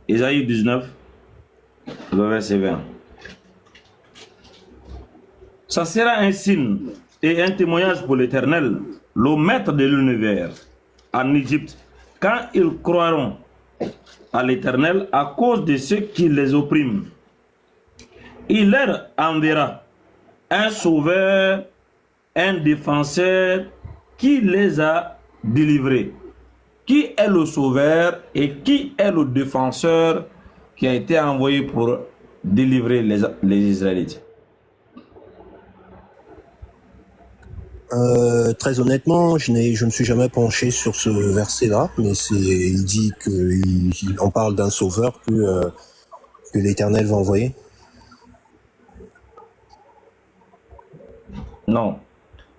Ésaïe 19, le verset 20. Ça sera un signe et un témoignage pour l'Éternel, le maître de l'univers, en Égypte, quand ils croiront à l'Éternel à cause de ceux qui les oppriment. Il leur enverra un sauveur, un défenseur qui les a délivrés. Qui est le sauveur et qui est le défenseur qui a été envoyé pour délivrer les Israélites? Très honnêtement, je ne me suis jamais penché sur ce verset-là, mais il dit qu'on parle d'un sauveur que l'Éternel va envoyer. Non.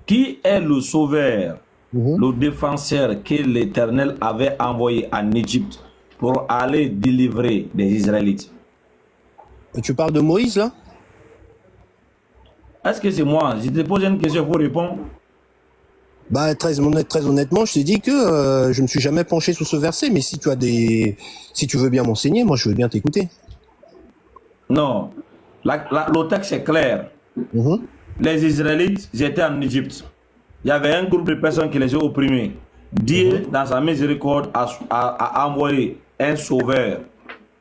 Qui est le sauveur, le défenseur que l'Éternel avait envoyé en Égypte pour aller délivrer les Israélites? Et tu parles de Moïse, là? Est-ce que c'est moi? Je te pose une question pour répondre. Bah, très honnêtement, je t'ai dit que je ne me suis jamais penché sur ce verset, mais si tu veux bien m'enseigner, moi je veux bien t'écouter. Non. Le texte est clair. Les Israélites étaient en Égypte. Il y avait un groupe de personnes qui les ont opprimés. Dieu, dans sa miséricorde, a envoyé un sauveur,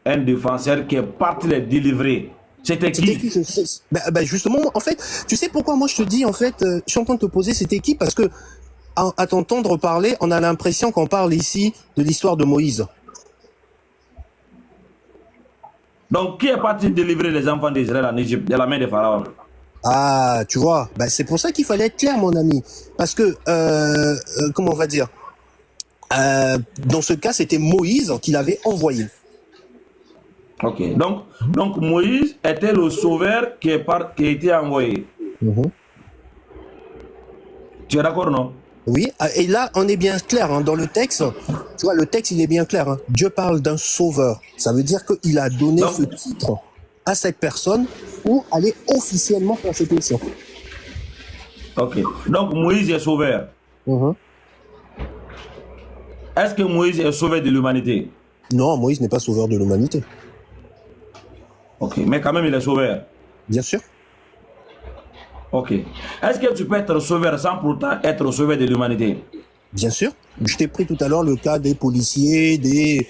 un défenseur qui est parti les délivrer. C'était qui? Justement, en fait, tu sais pourquoi moi je te dis, en fait, je suis en train de te poser cette équipe parce que à t'entendre parler, on a l'impression qu'on parle ici de l'histoire de Moïse. Donc, qui est parti délivrer les enfants d'Israël en Égypte de la main des pharaons? Ah, tu vois, c'est pour ça qu'il fallait être clair, mon ami. Parce que, comment on va dire, dans ce cas, c'était Moïse qui l'avait envoyé. Ok. Donc Moïse était le sauveur qui a été envoyé. Tu es d'accord, non? Oui, et là, on est bien clair, hein, dans le texte, tu vois, le texte, il est bien clair. Hein. Dieu parle d'un sauveur. Ça veut dire qu'il a donné ce titre à cette personne pour aller officiellement faire cette mission. Ok. Donc, Moïse est sauveur. Est-ce que Moïse est sauveur de l'humanité? Non, Moïse n'est pas sauveur de l'humanité. Ok, mais quand même, il est sauveur. Bien sûr. Ok. Est-ce que tu peux être sauveur sans pourtant être sauveur de l'humanité? Bien sûr. Je t'ai pris tout à l'heure le cas des policiers, des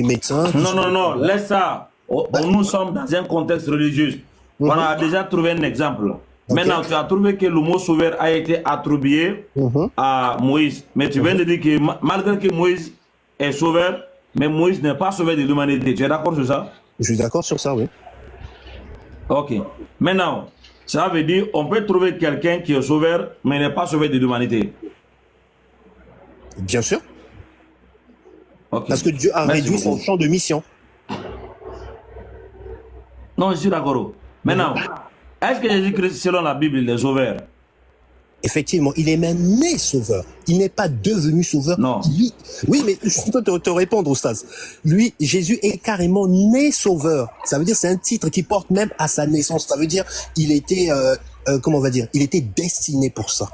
médecins. Non, laisse ça. Nous sommes dans un contexte religieux. On a déjà trouvé un exemple. Maintenant, tu as trouvé que le mot sauveur a été attribué à Moïse. Mais tu viens de dire que malgré que Moïse est sauveur, mais Moïse n'est pas sauveur de l'humanité. Tu es d'accord sur ça? Je suis d'accord sur ça, oui. Ok. Maintenant, ça veut dire qu'on peut trouver quelqu'un qui est sauveur, mais n'est pas sauveur de l'humanité. Bien sûr. Okay. Parce que Dieu a réduit son champ de mission. Non, je suis d'accord. Maintenant, est-ce que Jésus-Christ, selon la Bible, il est sauveur? Effectivement, il est même né sauveur. Il n'est pas devenu sauveur. Non. Oui, mais je peux te répondre, Oustaz. Lui, Jésus est carrément né sauveur. Ça veut dire c'est un titre qui porte même à sa naissance. Ça veut dire il était, comment on va dire, il était destiné pour ça.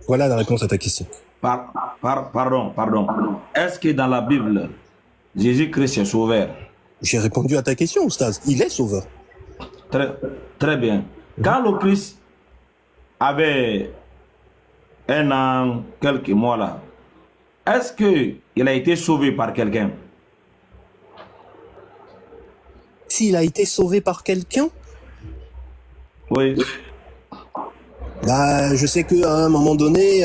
Voilà la réponse à ta question. Pardon. Est-ce que dans la Bible, Jésus-Christ est sauveur? J'ai répondu à ta question, Oustaz. Il est sauveur. Très bien. Quand le Christ avait 1 an, quelques mois là, est-ce qu'il a été sauvé par quelqu'un? S'il a été sauvé par quelqu'un? Oui. Je sais qu'à un moment donné,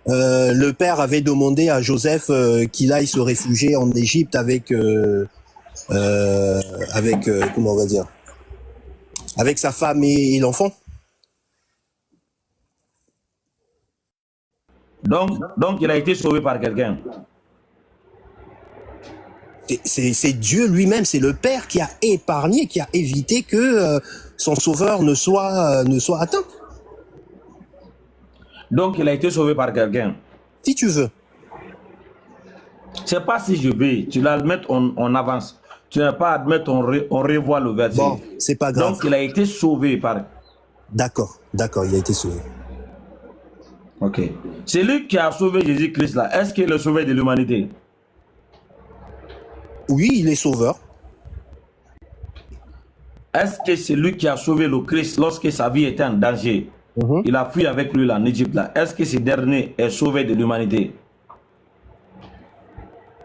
le père avait demandé à Joseph qu'il aille se réfugier en Égypte avec comment on va dire, avec sa femme et l'enfant. Donc il a été sauvé par quelqu'un. C'est Dieu lui-même, c'est le Père qui a épargné, qui a évité que son sauveur ne soit atteint. Donc il a été sauvé par quelqu'un. Si tu veux. C'est pas si je veux, tu l'admets, on avance. Tu n'as pas à admettre, on revoit le verset. Bon, c'est pas grave. Donc il a été sauvé par... D'accord, il a été sauvé. Ok. C'est lui qui a sauvé Jésus-Christ là. Est-ce qu'il est le sauveur de l'humanité? Oui, il est sauveur. Est-ce que c'est lui qui a sauvé le Christ lorsque sa vie était en danger? Il a fui avec lui là, en Égypte là. Est-ce que ce dernier est sauvé de l'humanité?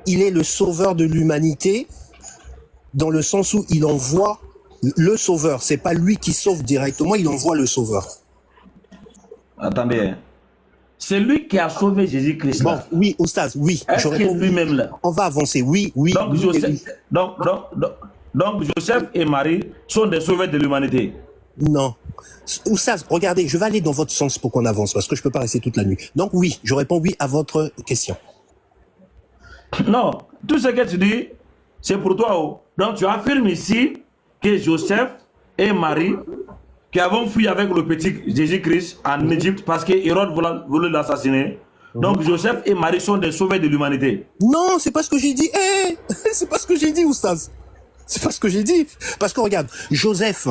Il est le sauveur de l'humanité dans le sens où il envoie le sauveur. C'est pas lui qui sauve directement, il envoie le sauveur. Attendez, hein. C'est lui qui a sauvé Jésus-Christ Bon, là. oui, Oustaz, oui. Est-ce que lui-même là? On va avancer, oui, oui. Donc, oui, Joseph, oui. donc Joseph et Marie sont des sauveurs de l'humanité. Non. Oustaz, regardez, je vais aller dans votre sens pour qu'on avance, parce que je peux pas rester toute la nuit. Donc oui, je réponds oui à votre question. Non, tout ce que tu dis, c'est pour toi. Oh. Donc tu affirmes ici que Joseph et Marie, qui avons fui avec le petit Jésus-Christ en Égypte parce que Hérode voulait l'assassiner. Donc Joseph et Marie sont des sauveurs de l'humanité. Non, c'est pas ce que j'ai dit. C'est pas ce que j'ai dit, Oustaz. C'est pas ce que j'ai dit. Parce que regarde, Joseph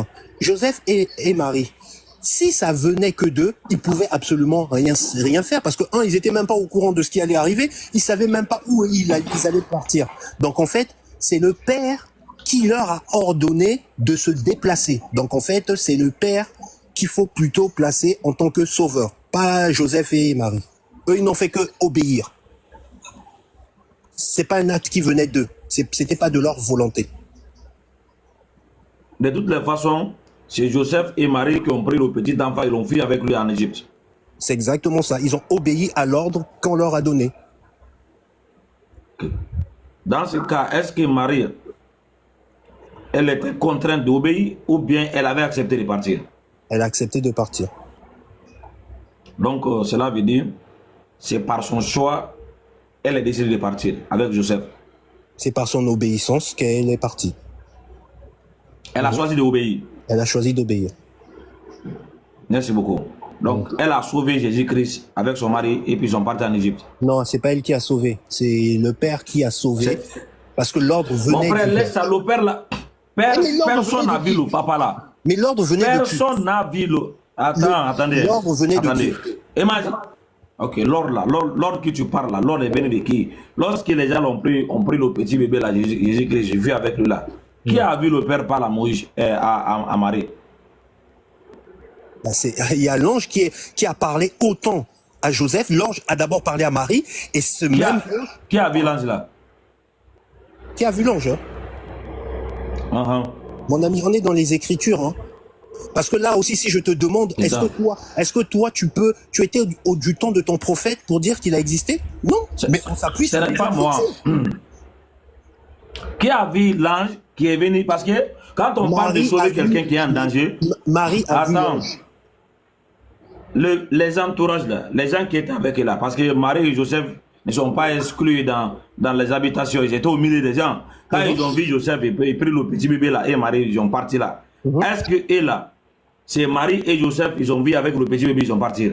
et Marie, si ça venait que d'eux, ils pouvaient absolument rien faire. Parce que, ils étaient même pas au courant de ce qui allait arriver. Ils savaient même pas où ils allaient partir. Donc, en fait, c'est le Père qui leur a ordonné de se déplacer. Donc, en fait, c'est le Père qu'il faut plutôt placer en tant que sauveur. Pas Joseph et Marie. Eux, ils n'ont fait que obéir. C'est pas un acte qui venait d'eux. C'était pas de leur volonté. De toutes les façons, c'est Joseph et Marie qui ont pris le petit enfant et l'ont fui avec lui en Égypte. C'est exactement ça. Ils ont obéi à l'ordre qu'on leur a donné. Dans ce cas, est-ce que Marie, elle était contrainte d'obéir ou bien elle avait accepté de partir? Elle a accepté de partir. Donc, cela veut dire, c'est par son choix, elle a décidé de partir avec Joseph. C'est par son obéissance qu'elle est partie. Elle a choisi d'obéir. Elle a choisi d'obéir. Merci beaucoup. Donc, elle a sauvé Jésus-Christ avec son mari et puis ils sont partis en Égypte. Non, c'est pas elle qui a sauvé. C'est le Père qui a sauvé. Parce que l'ordre venait... Mon frère, laisse ça, le père là. Personne n'a vu le papa là. Mais l'ordre venait de qui? Personne n'a vu le... Attendez. L'ordre venait de qui? Imagine. Ok, l'ordre là, l'ordre que tu parles là, l'ordre est venu de qui? Lorsque les gens ont pris le petit bébé là, Jésus-Christ, j'ai vu avec lui là. Qui a vu le père par la Moïse, à Marie? Il y a l'ange qui a parlé autant à Joseph. L'ange a d'abord parlé à Marie. Et qui a vu l'ange là? Qui a vu l'ange, hein? Mon ami, on est dans les Écritures, hein. Parce que là aussi, si je te demande, est-ce que toi, tu étais du temps de ton prophète pour dire qu'il a existé? Non. Mais on s'appuie sur... Ce n'est pas moi. Qui a vu l'ange qui est venu? Parce que quand on parle de sauver quelqu'un qui est en danger, Marie a vu l'ange. Les entourages là, les gens qui étaient avec elle là, parce que Marie et Joseph ne sont pas exclus dans les habitations, ils étaient au milieu des gens. Quand ils ont vu Joseph et pris le petit bébé là et Marie, ils sont partis là. Est-ce que et là, c'est Marie et Joseph, ils ont vu avec le petit bébé, ils sont partis?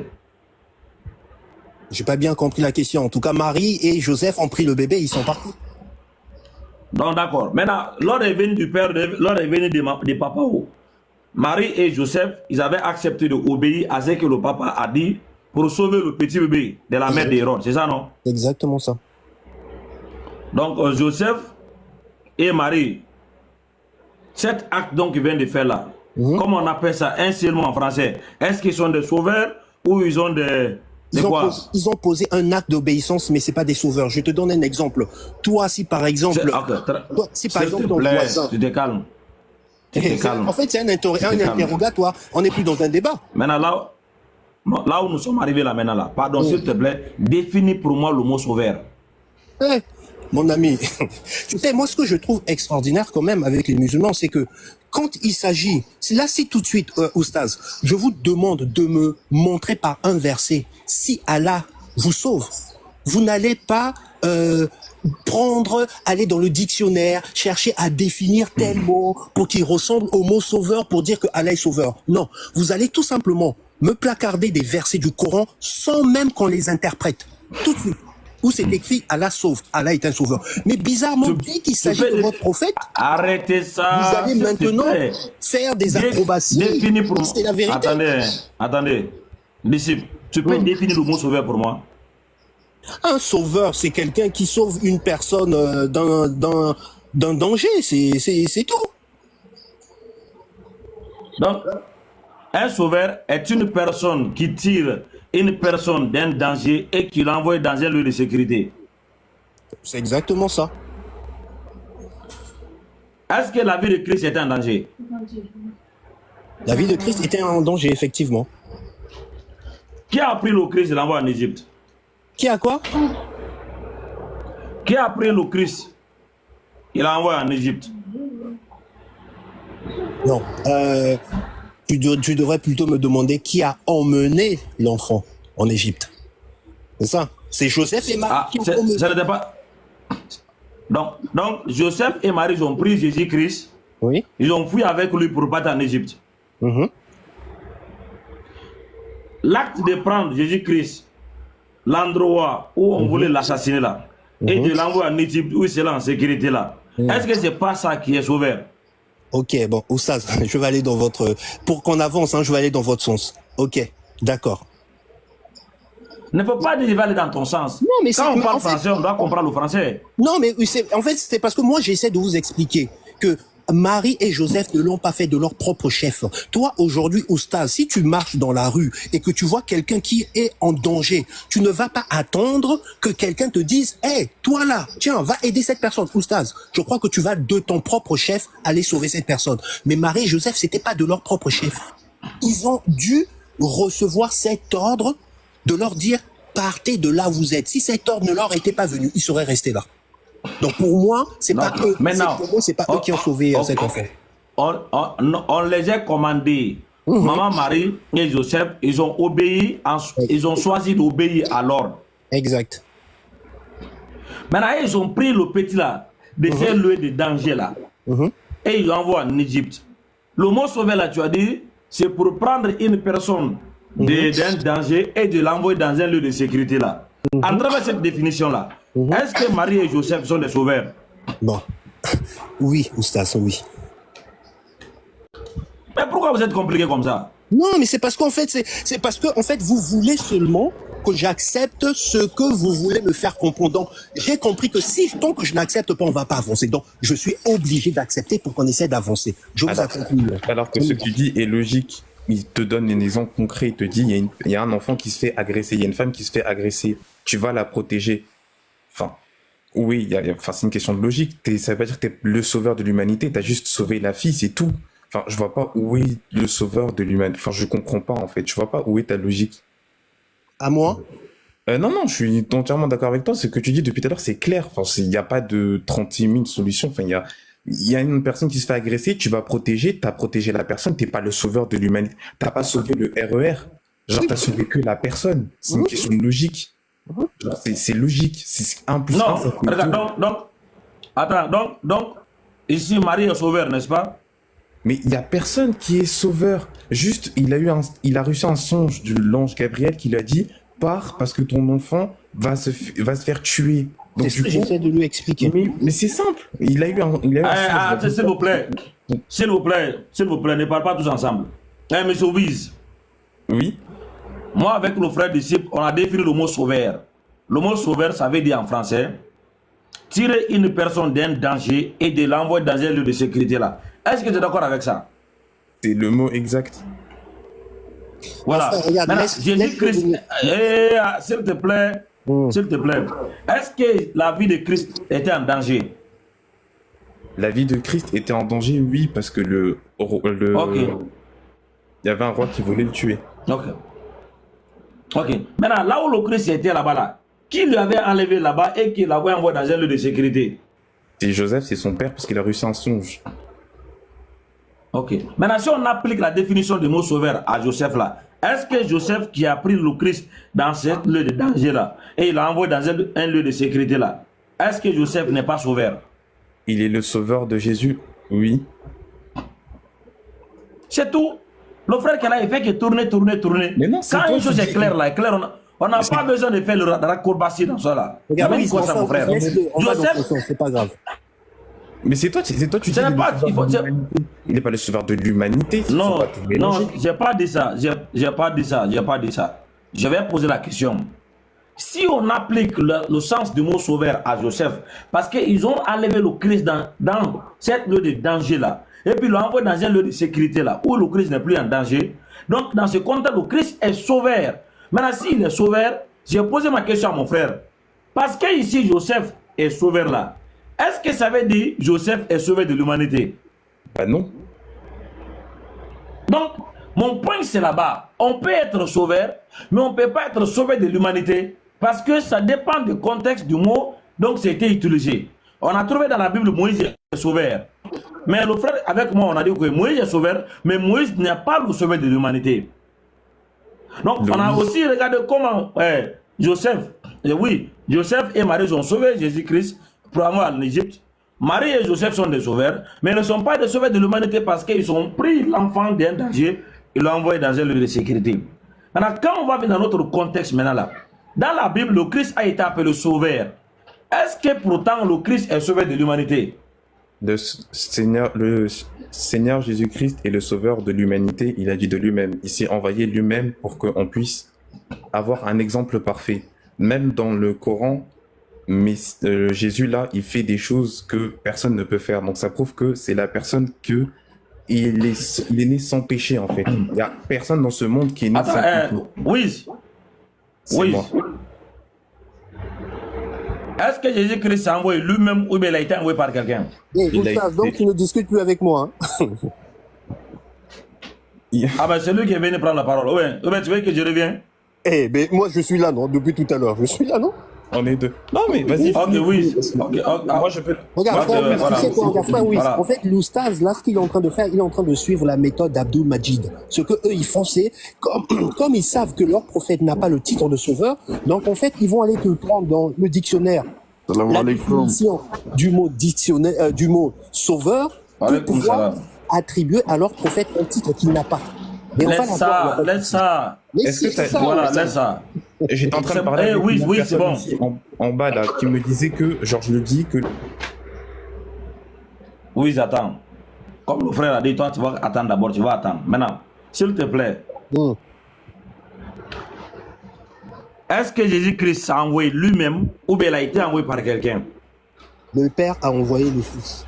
J'ai pas bien compris la question. En tout cas, Marie et Joseph ont pris le bébé, ils sont partis. Donc d'accord. Maintenant, l'ordre est venu du père, l'ordre est venu des papas. Marie et Joseph, ils avaient accepté d'obéir à ce que le papa a dit pour sauver le petit bébé de la mère d'Hérode. C'est ça, non? Exactement ça. Donc Joseph et Marie, cet acte donc qu'ils viennent de faire là, comment on appelle ça un seul mot en français? Est-ce qu'ils sont des sauveurs ou ils ont des... Ils ont posé un acte d'obéissance, mais c'est pas des sauveurs. Je te donne un exemple. Toi, si par exemple, si par exemple ton voisin, tu te calmes. En fait, c'est un interrogatoire. On n'est plus dans un débat. Maintenant là où nous sommes arrivés là maintenant là, pardon s'il te plaît, définis pour moi le mot sauveur. Mon ami, tu sais, moi ce que je trouve extraordinaire quand même avec les musulmans, c'est que quand il s'agit, là c'est tout de suite, Oustaz, je vous demande de me montrer par un verset, si Allah vous sauve, vous n'allez pas aller dans le dictionnaire, chercher à définir tel mot pour qu'il ressemble au mot sauveur pour dire que Allah est sauveur. Non, vous allez tout simplement me placarder des versets du Coran sans même qu'on les interprète, tout de suite. Où c'est écrit Allah sauve, Allah est un sauveur. Mais bizarrement, dès qu'il s'agit de votre prophète, arrêtez ça. Vous allez maintenant faire des acrobaties. C'est la vérité. Attendez. Disciple, tu peux définir le mot sauveur pour moi? Un sauveur, c'est quelqu'un qui sauve une personne d'un danger, c'est tout. Donc, un sauveur est une personne qui tire une personne d'un danger et qui l'envoie dans un lieu de sécurité. C'est exactement ça. Est-ce que la vie de Christ était en danger? La vie de Christ était en danger, effectivement. Qui a pris le Christ et l'envoie en Égypte? Qui a quoi? Qui a pris le Christ et l'envoie en Égypte? Non. Tu devrais plutôt me demander qui a emmené l'enfant en Égypte. C'est ça. C'est Joseph et Marie Ah, qui ont emmené. ça n'était pas. Donc, Joseph et Marie ont pris Jésus-Christ, Oui. ils ont fui avec lui pour partir en Égypte. Mhm. L'acte de prendre Jésus-Christ, l'endroit où on voulait l'assassiner là, et de l'envoyer en Égypte où c'est là en sécurité là, est-ce que c'est pas ça qui est sauveur? Ok, bon, Oustaz, je vais aller dans votre... Pour qu'on avance, je vais aller dans votre sens. Ok, d'accord. Ne faut pas dire qu'il va aller dans ton sens. Non, mais quand on parle en fait, français, on doit comprendre le français. Non, mais en fait, c'est parce que moi, j'essaie de vous expliquer que Marie et Joseph ne l'ont pas fait de leur propre chef. Toi, aujourd'hui, Oustaz, si tu marches dans la rue et que tu vois quelqu'un qui est en danger, tu ne vas pas attendre que quelqu'un te dise « Hey, toi là, tiens, va aider cette personne. » Oustaz, je crois que tu vas de ton propre chef aller sauver cette personne. Mais Marie et Joseph, c'était pas de leur propre chef. Ils ont dû recevoir cet ordre de leur dire « Partez de là où vous êtes. » Si cet ordre ne leur était pas venu, ils seraient restés là. Donc pour moi, c'est pas eux. Maintenant, C'est pas eux qui ont sauvé cet enfant. On les a commandés. Maman Marie et Joseph, ils ont obéi, ils ont choisi d'obéir à l'ordre. Exact. Maintenant, ils ont pris le petit là, de ces lieux de danger là, et ils l'envoient en Égypte. Le mot sauver là, tu as dit, c'est pour prendre une personne d'un danger et de l'envoyer dans un lieu de sécurité là. À travers cette définition là, est-ce que Marie et Joseph sont des sauveurs? Bon. Oui, Oustaz, oui. Mais pourquoi vous êtes compliqué comme ça? Non, mais c'est parce qu'en fait, c'est parce que en fait, vous voulez seulement que j'accepte ce que vous voulez me faire comprendre. Donc, j'ai compris que si tant que je n'accepte pas, on va pas avancer. Donc, je suis obligé d'accepter pour qu'on essaie d'avancer. Je vous accompagne. Alors que ce que tu dis est logique. Il te donne un exemple concret. Il te dit, il y a un enfant qui se fait agresser, il y a une femme qui se fait agresser. Tu vas la protéger. Enfin, oui, c'est une question de logique. Ça veut pas dire que tu es le sauveur de l'humanité. Tu as juste sauvé la fille, c'est tout. Enfin, je vois pas où est le sauveur de l'humanité. Enfin, je comprends pas, en fait. Je vois pas où est ta logique. À moi? Non, je suis entièrement d'accord avec toi. Ce que tu dis depuis tout à l'heure, c'est clair. Enfin, il n'y a pas de 36 000 solutions. Enfin, il y a une personne qui se fait agresser, tu vas protéger, tu as protégé la personne, t'es pas le sauveur de l'humanité. T'as pas sauvé le RER. Genre, t'as sauvé que la personne. C'est une question de logique. Genre, c'est logique. C'est 1 plus 1, Non, ça fait 2. donc, ici, Marie est sauveur, n'est-ce pas? Mais il y a personne qui est sauveur. Juste, il a reçu un songe de l'ange Gabriel qui lui a dit, pars parce que ton enfant va se faire tuer. Donc, C'est ce que j'essaie de lui expliquer. Mais c'est simple. Il a eu un S'il vous plaît, ne parlez pas tous ensemble. Monsieur Wiz, Oui. moi avec le frère disciple, on a défini le mot sauveur. Le mot sauveur, ça veut dire en français, tirer une personne d'un danger et de l'envoyer dans un lieu de sécurité là. Est-ce que tu es d'accord avec ça? C'est le mot exact. Voilà. Enfin, regarde, Jésus-Christ, s'il te plaît, est-ce que la vie de Christ était en danger? La vie de Christ était en danger, oui, parce que il y avait un roi qui voulait le tuer. Ok. Maintenant, là où le Christ était là-bas, là, qui lui avait enlevé là-bas et qui l'avait envoyé dans un lieu de sécurité? C'est Joseph, c'est son père, parce qu'il a reçu un songe. Ok. Maintenant, si on applique la définition du mot sauveur à Joseph là, est-ce que Joseph qui a pris le Christ dans ce lieu de danger là et il l'a envoyé dans un lieu de sécurité là, est-ce que Joseph n'est pas sauveur? Il est le sauveur de Jésus, oui. C'est tout. Le frère qui a là, il fait que tourner. Mais non, quand une chose est claire là, on n'a pas besoin de faire le raccourci dans ça là. Regarde, Même quoi ça, mon frère. on va dans Joseph, son sens, c'est pas grave. Mais c'est toi, tu dis il n'est pas le sauveur de l'humanité. Non, j'ai pas dit ça. J'ai pas dit ça. Je vais poser la question. Si on applique le sens du mot sauveur à Joseph, parce qu'ils ont enlevé le Christ dans cette lieu de danger-là, et puis l'ont envoyé dans un lieu de sécurité-là, où le Christ n'est plus en danger. Donc, dans ce contexte, le Christ est sauveur. Maintenant, s'il est sauveur, j'ai posé ma question à mon frère. Parce que ici, Joseph est sauveur là. Est-ce que ça veut dire Joseph est sauveur de l'humanité? Bah non. Donc, mon point, c'est là-bas. On peut être sauveur, mais on ne peut pas être sauveur de l'humanité. Parce que ça dépend du contexte du mot, donc c'était utilisé. On a trouvé dans la Bible Moïse est sauveur. Mais le frère, avec moi, on a dit que Moïse est sauveur, mais Moïse n'est pas le sauveur de l'humanité. Donc, on a aussi regardé comment Joseph, oui, Joseph et Marie ont sauvé Jésus-Christ pour avoir en Égypte. Marie et Joseph sont des sauveurs, mais ils ne sont pas des sauveurs de l'humanité parce qu'ils ont pris l'enfant d'un danger et l'ont envoyé dans un lieu de sécurité. Maintenant, quand on va venir dans notre contexte maintenant là, dans la Bible, le Christ a été appelé sauveur. Est-ce que pourtant le Christ est sauveur de l'humanité? Le Seigneur Jésus-Christ est le sauveur de l'humanité. Il a dit de lui-même. Il s'est envoyé lui-même pour qu'on puisse avoir un exemple parfait. Même dans le Coran, mais Jésus là, il fait des choses que personne ne peut faire. Donc ça prouve que c'est la personne que il est né sans péché en fait. Il n'y a personne dans ce monde qui est né sans péché. Oui. C'est Oui. moi. Est-ce que Jésus-Christ s'est envoyé lui-même ou bien il a été envoyé par quelqu'un? Il a Oustaz, donc été- tu ne discutes plus avec moi. Hein. Ah ben c'est lui qui est venu prendre la parole. Oui, ben, tu veux que je revienne? Eh, mais moi je suis là, non, depuis tout à l'heure. Je suis là, non? On est deux. Non mais vas-y. Ok, finis. oui. Ok, Moi je peux. Regarde, Moi, frère, voilà. tu sais quoi, regarde, frère, oui. Voilà. En fait, l'oustaz, là, ce qu'il est en train de faire, il est en train de suivre la méthode d'Abdul Majid. Ce que eux, ils font, c'est, comme ils savent que leur prophète n'a pas le titre de sauveur, donc en fait, ils vont aller te prendre dans le dictionnaire Salam la alaikum. définition du mot sauveur pour Alaikum pouvoir salam. attribuer à leur prophète un titre qu'il n'a pas. Mais on va Laisse l'avoir, ça, laisse ça. Mais Est-ce si, que t'as- c'est ça, Voilà, oustaz. laisse ça. J'étais en train de C'est- parler eh, avec oui, une oui, personne c'est bon. ici en bas là qui me disait que genre je le dis que Oui, j'attends. Comme le frère a dit, toi, tu vas attendre d'abord, tu vas attendre. Maintenant, s'il te plaît, Hum. est-ce que Jésus-Christ s'est envoyé lui-même ou bien il a été envoyé par quelqu'un? Le Père a envoyé le Fils.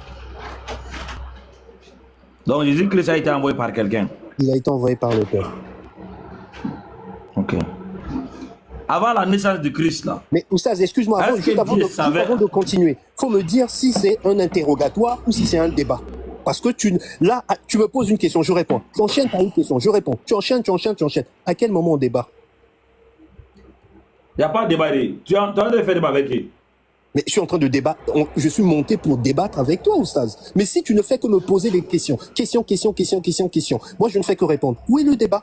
Donc Jésus-Christ a été envoyé par quelqu'un. Il a été envoyé par le Père. Ok. Avant la naissance du Christ, là, Mais Oustaz, excuse-moi, Est-ce que Dieu juste savait- avant de continuer, faut me dire si c'est un interrogatoire ou si c'est un débat. Parce que là, tu me poses une question, je réponds. Tu enchaînes par une question, je réponds. Tu enchaînes. À quel moment on débat? il n'y a pas de débat. Tu es en train de faire débat avec qui? Mais je suis en train de débattre. Je suis monté pour débattre avec toi, Oustaz. Mais si tu ne fais que me poser des questions, moi je ne fais que répondre. Où est le débat?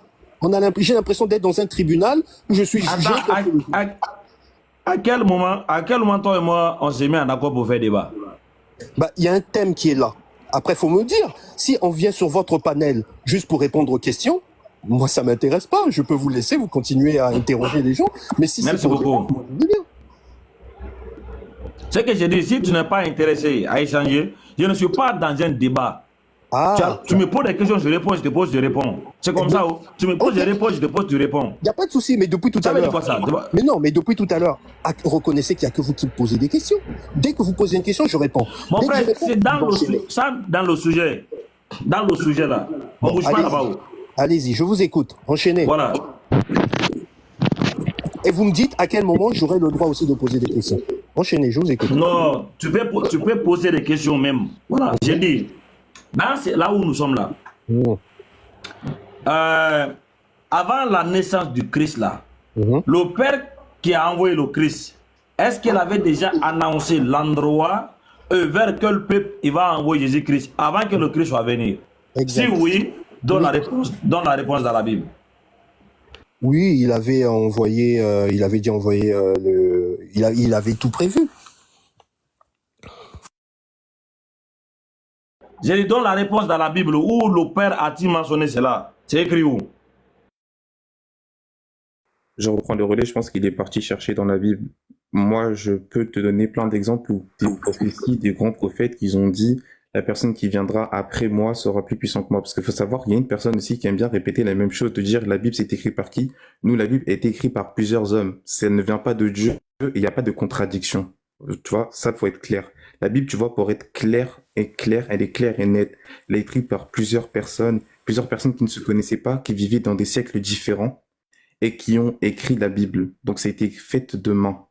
J'ai l'impression d'être dans un tribunal où je suis jugé. Attends, à quel moment toi et moi, on s'est mis en accord pour faire débat? Bah, il y a un thème qui est là. Après, faut me dire, si on vient sur votre panel juste pour répondre aux questions, moi, ça m'intéresse pas. Je peux vous laisser, vous continuer à interroger les gens. Mais si c'est Merci pour beaucoup. débattre, moi, je veux bien. Ce que j'ai dit, si tu n'es pas intéressé à échanger, je ne suis pas dans un débat. Ah, Tu me poses des questions, je réponds, je te pose, je réponds. C'est comme ça. Tu me poses, Ok. je réponds, je te pose, tu réponds. il n'y a pas de souci, mais depuis tout Ça à veut dire l'heure. quoi ça? Mais non, mais depuis tout à l'heure, reconnaissez qu'il n'y a que vous qui me posez des questions. Dès que vous posez une question, je réponds. Mon Dès que frère, je réponds, c'est dans vous le, enchaînez. ça, dans le sujet. Dans le sujet là. On ne bouge pas Allez-y. là-bas. Allez-y, je vous écoute. Enchaînez. Voilà. Et vous me dites à quel moment j'aurai le droit aussi de poser des questions. Enchaînez, je vous écoute. Non, tu peux poser des questions même. Voilà, j'ai dit. C'est là où nous sommes là. Mmh. Avant la naissance du Christ là, Mhm. le Père qui a envoyé le Christ, est-ce qu'il avait déjà annoncé l'endroit vers quel peuple il va envoyer Jésus-Christ avant que le Christ soit venu? Exact. Si oui, donne la réponse dans la Bible. Oui, il avait envoyé, il avait dit envoyer il avait tout prévu. Je lui donne la réponse dans la Bible où le Père a-t-il mentionné cela? C'est écrit où? je reprends le relais, je pense qu'il est parti chercher dans la Bible. Moi, je peux te donner plein d'exemples où des prophéties, des grands prophètes qui ont dit la personne qui viendra après moi sera plus puissante que moi. Parce qu'il faut savoir, il y a une personne aussi qui aime bien répéter la même chose, de dire la Bible c'est écrit par qui? Nous, la Bible est écrite par plusieurs hommes. Ça ne vient pas de Dieu et il n'y a pas de contradiction. Tu vois, ça faut être clair. La Bible, tu vois, pour être claire, elle est claire et nette. Elle est écrite par plusieurs personnes qui ne se connaissaient pas, qui vivaient dans des siècles différents et qui ont écrit la Bible. Donc ça a été fait de main.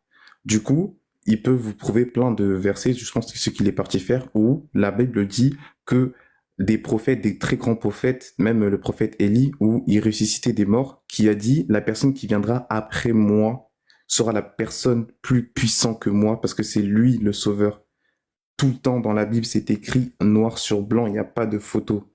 Du coup, il peut vous prouver plein de versets, je pense que c'est ce qu'il est parti faire, où la Bible dit que des prophètes, des très grands prophètes, même le prophète Élie, où il ressuscitait des morts, qui a dit, la personne qui viendra après moi sera la personne plus puissante que moi, parce que c'est lui le sauveur. Tout le temps dans la Bible, c'est écrit noir sur blanc, il n'y a pas de photo.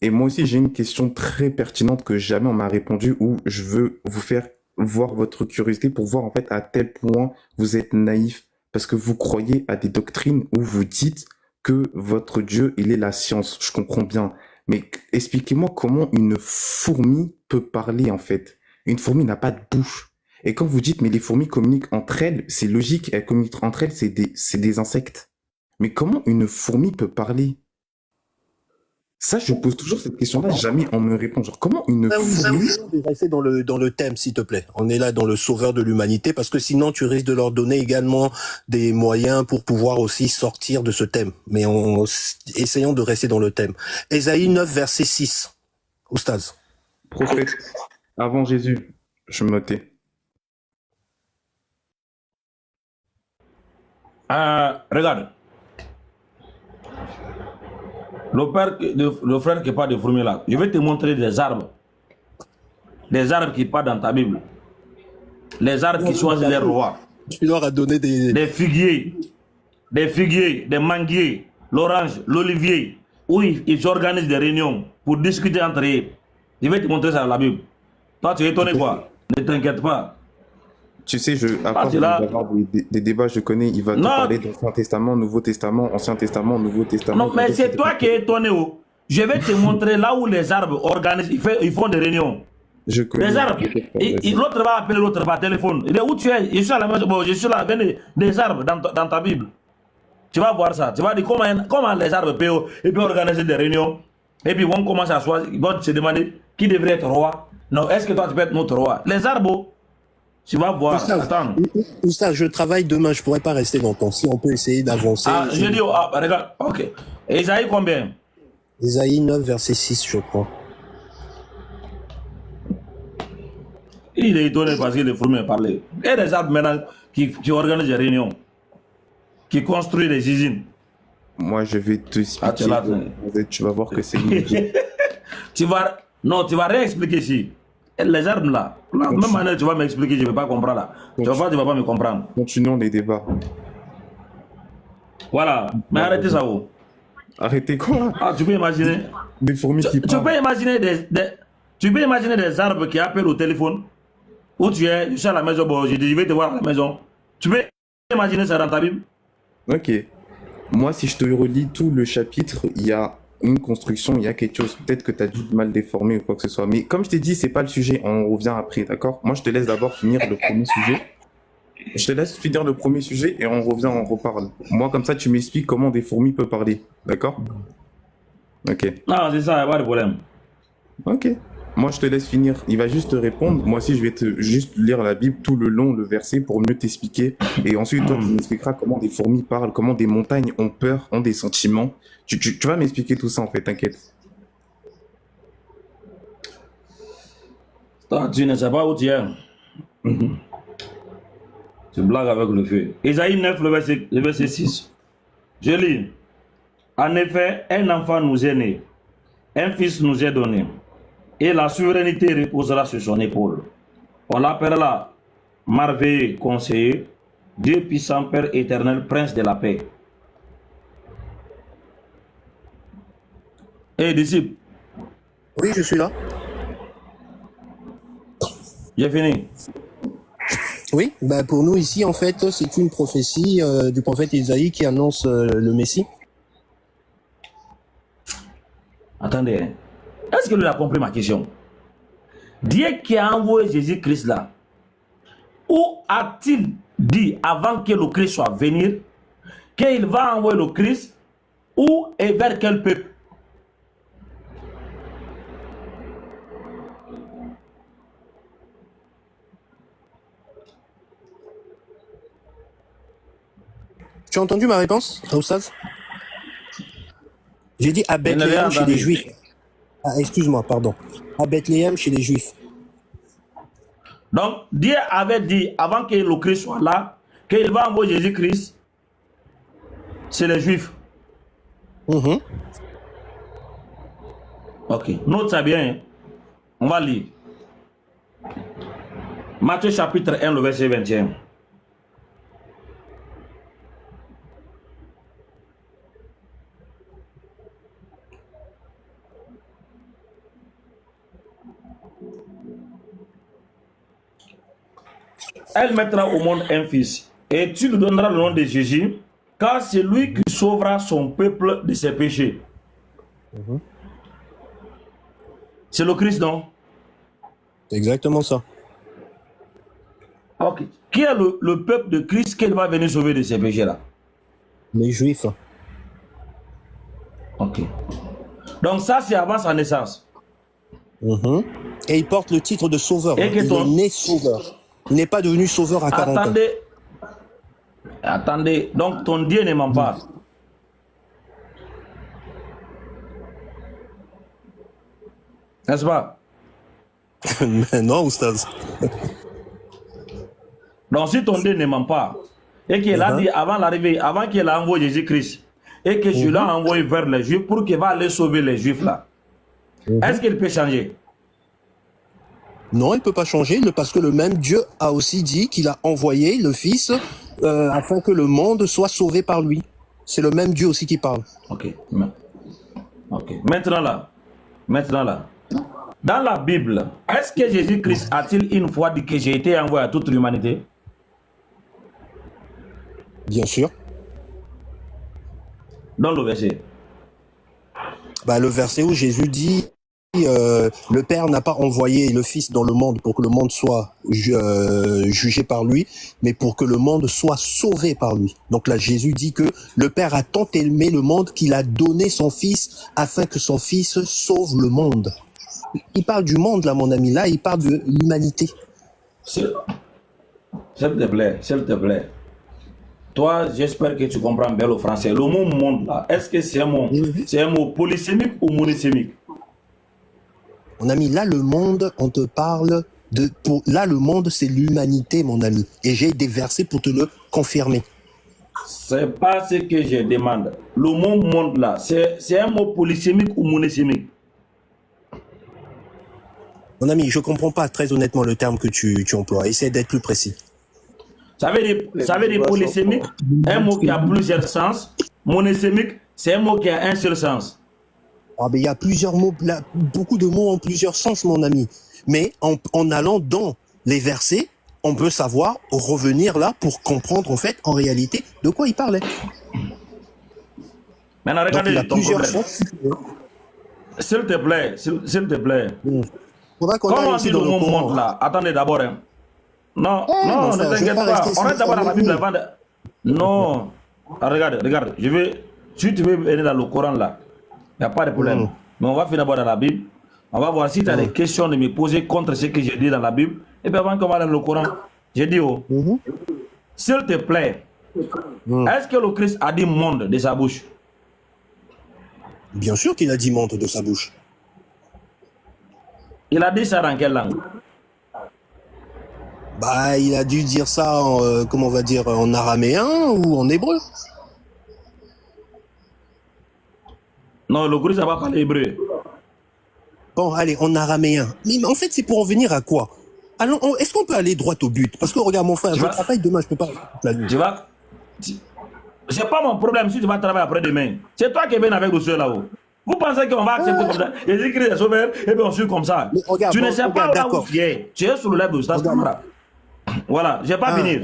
Et moi aussi, j'ai une question très pertinente que jamais on m'a répondu, où je veux vous faire voir votre curiosité pour voir en fait à tel point vous êtes naïf, parce que vous croyez à des doctrines où vous dites que votre Dieu, il est la science. Je comprends bien. Mais expliquez-moi comment une fourmi peut parler en fait. Une fourmi n'a pas de bouche. Et quand vous dites, mais les fourmis communiquent entre elles, c'est logique, elles communiquent entre elles, c'est des insectes. Mais comment une fourmi peut parler? Ça, je pose toujours cette question-là, jamais on me répond. Genre, comment une fourmi... De rester dans le thème, s'il te plaît. On est là dans le sauveur de l'humanité, parce que sinon, tu risques de leur donner également des moyens pour pouvoir aussi sortir de ce thème. Mais essayons de rester dans le thème. Ésaïe 9, verset 6. Oustaz. Prophète, avant Jésus, je me notais. Regarde. Le frère qui parle de fourmis là, je vais te montrer des arbres. Des arbres qui partent dans ta Bible. Les arbres qui choisissent les rois. Tu leur as donné des figuiers, des manguiers, l'orange, l'olivier, où ils organisent des réunions pour discuter entre eux. Je vais te montrer ça dans la Bible. Toi, tu es étonné quoi? Ne t'inquiète pas. Tu sais, à force d'avoir des débats, je connais, il va te parler d'Ancien Testament, Nouveau Testament, Ancien Testament, Nouveau Testament. Non, mais c'est toi qui es étonné. Oh. Je vais te montrer là où les arbres organisent, ils font des réunions. Je connais. Les arbres. L'autre va appeler l'autre par téléphone. Il dit où tu es? Je suis à la maison. Bon, je suis là, venez, des arbres dans ta Bible. Tu vas voir ça. Tu vas dire comment les arbres peuvent organiser des réunions. Et puis on commence à choisir, ils vont se demander qui devrait être roi. Non, est-ce que toi tu peux être notre roi? Les arbres. Tu vas voir. Attends. Oustaz, je travaille demain, je pourrais pas rester longtemps. Si on peut essayer d'avancer. Ah, je dis, regarde, ok. Ésaïe combien? Ésaïe 9, verset 6, je crois. Il est étonné parce que les fourmis parlent. Et des arbres maintenant qui organisent des réunions, qui construisent des usines. Moi, je vais te expliquer. Tu vas voir que c'est logique. Tu vas rien expliquer ici. Les arbres là, même manière tu vas m'expliquer, je ne vais pas comprendre là. Tu vas pas me comprendre. Continuons les débats. Voilà, mais arrêtez ça. Oh. Arrêtez quoi? Ah, tu peux imaginer des fourmis qui parlent. Tu peux imaginer des arbres qui appellent au téléphone. Où tu es, je suis à la maison, bon, je vais te voir à la maison. Tu peux imaginer ça dans ta Bible? Ok. Moi, si je te relis tout le chapitre, il y a une construction, il y a quelque chose. Peut-être que tu as dû mal déformer ou quoi que ce soit. Mais comme je t'ai dit, c'est pas le sujet. On revient après, d'accord? Moi, je te laisse d'abord finir le premier sujet. Je te laisse finir le premier sujet et on revient, on reparle. Moi, comme ça, tu m'expliques comment des fourmis peuvent parler. D'accord? Ok. Non, c'est ça, il n'y a pas de problème. Ok. Moi, je te laisse finir. Il va juste te répondre. Moi aussi, je vais juste lire la Bible tout le long, le verset, pour mieux t'expliquer. Et ensuite, toi, tu m'expliqueras comment des fourmis parlent, comment des montagnes ont peur, ont des sentiments. Tu vas m'expliquer tout ça, en fait, t'inquiète. Toi, tu ne sais pas où tu es. Tu blagues avec le feu. Ésaïe 9, le verset 6. Je lis. En effet, un enfant nous est né, un fils nous est donné, et la souveraineté reposera sur son épaule. On l'appellera merveilleux conseiller, Dieu puissant, Père éternel, prince de la paix. Et disciple. Oui, je suis là. J'ai fini. Oui, bah pour nous ici, en fait, c'est une prophétie du prophète Isaïe qui annonce le Messie. Attendez, est-ce que lui a compris ma question? Dieu qui a envoyé Jésus-Christ là, où a-t-il dit avant que le Christ soit venu qu'il va envoyer le Christ Où et vers quel peuple? Tu as entendu ma réponse, Oustaz? J'ai dit à Je n'ai rien Bethléem chez les entendu. Juifs. Ah, excuse-moi, pardon. À Bethléem chez les Juifs. Donc, Dieu avait dit, avant que le Christ soit là, qu'il va envoyer Jésus-Christ, c'est les Juifs. Mhm. Ok, note ça bien. Hein. On va lire. Matthieu chapitre 1, le verset 21. Elle mettra au monde un fils, et tu lui donneras le nom de Jésus, car c'est lui qui sauvera son peuple de ses péchés. C'est le Christ, non? C'est exactement ça. Ok. Qui est le peuple de Christ qu'il va venir sauver de ses péchés-là? Les Juifs. Ok. Donc ça, c'est avant sa naissance. Mhm. Et il porte le titre de sauveur. Et Hein. que Il ton- est né sauveur. Il n'est pas devenu sauveur à 40 ans. Attendez. Attendez. Donc ton Dieu ne ment pas. N'est-ce pas? Mais non, Oustaz. Donc si ton Dieu ne ment pas, et qu'il a dit avant l'arrivée, avant qu'il a envoyé Jésus-Christ, et que je l'ai envoyé vers les Juifs pour qu'il va aller sauver les Juifs là, est-ce qu'il peut changer? Non, il ne peut pas changer parce que le même Dieu a aussi dit qu'il a envoyé le Fils afin que le monde soit sauvé par lui. C'est le même Dieu aussi qui parle. Ok. Ok. Maintenant là, dans la Bible, est-ce que Jésus-Christ a-t-il une fois dit que j'ai été envoyé à toute l'humanité? Bien sûr. Dans le verset. Bah, le verset où Jésus dit le Père n'a pas envoyé le Fils dans le monde pour que le monde soit jugé par lui, mais pour que le monde soit sauvé par lui. Donc là, Jésus dit que le Père a tant aimé le monde qu'il a donné son Fils afin que son Fils sauve le monde. Il parle du monde, là, mon ami. Là, il parle de l'humanité. S'il te plaît, s'il te plaît. Toi, j'espère que tu comprends bien le français. Le mot monde là, est-ce que c'est un mot polysémique ou monosémique? Mon ami, là, le monde, on te parle de... là, le monde, c'est l'humanité, mon ami. Et j'ai des versets pour te le confirmer. C'est pas ce que je demande. Le mot monde là, c'est un mot polysémique ou monosémique? Mon ami, je comprends pas très honnêtement le terme que tu emploies. Essaie d'être plus précis. Ça veut dire polysémique, un mot qui a plusieurs sens. Monosémique, c'est un mot qui a un seul sens. Ah, ben, il y a plusieurs mots, là, beaucoup de mots en plusieurs sens, mon ami. Mais en allant dans les versets, on peut savoir revenir là pour comprendre en fait, en réalité, de quoi il parlait. Maintenant, Donc, regardez il a ton plusieurs problème. sens. S'il te plaît, s'il te plaît. Faudra qu'on Comment aille on aussi dit le dans le mot Coran. monde là? Attendez d'abord. Hein. Non, mon ne frère, je vais t'inquiète pas pas. rester On reste d'abord dans la Bible sur- avant de... Non. Ah, regarde. Si tu veux venir dans le Coran là, il n'y a pas de problème. Mais on va finir d'abord dans la Bible. On va voir si tu as des questions de me poser contre ce que j'ai dit dans la Bible. Et puis avant qu'on va dans le Coran, j'ai dit, s'il te plaît, est-ce que le Christ a dit monde de sa bouche? Bien sûr qu'il a dit monde de sa bouche. Il a dit ça dans quelle langue? Bah, il a dû dire ça en, comment on va dire, en araméen ou en hébreu. Non, le Christ n'a pas parlé hébreu. Bon, allez, en araméen. Mais en fait, c'est pour en venir à quoi? Alors, est-ce qu'on peut aller droit au but? Parce que regarde, mon frère, je travaille demain, je peux pas toute la nuit. Tu vas... C'est pas mon problème si tu vas travailler après-demain. C'est toi qui viens avec le soeur là-haut. Vous pensez qu'on va accepter comme ça? Jésus-Christ est sauveur et puis on suit comme ça. Mais regarde, Tu ne sais pas là où d'accord. tu es. Tu es sur le lèvre de Stas Camara. Voilà, je vais pas finir.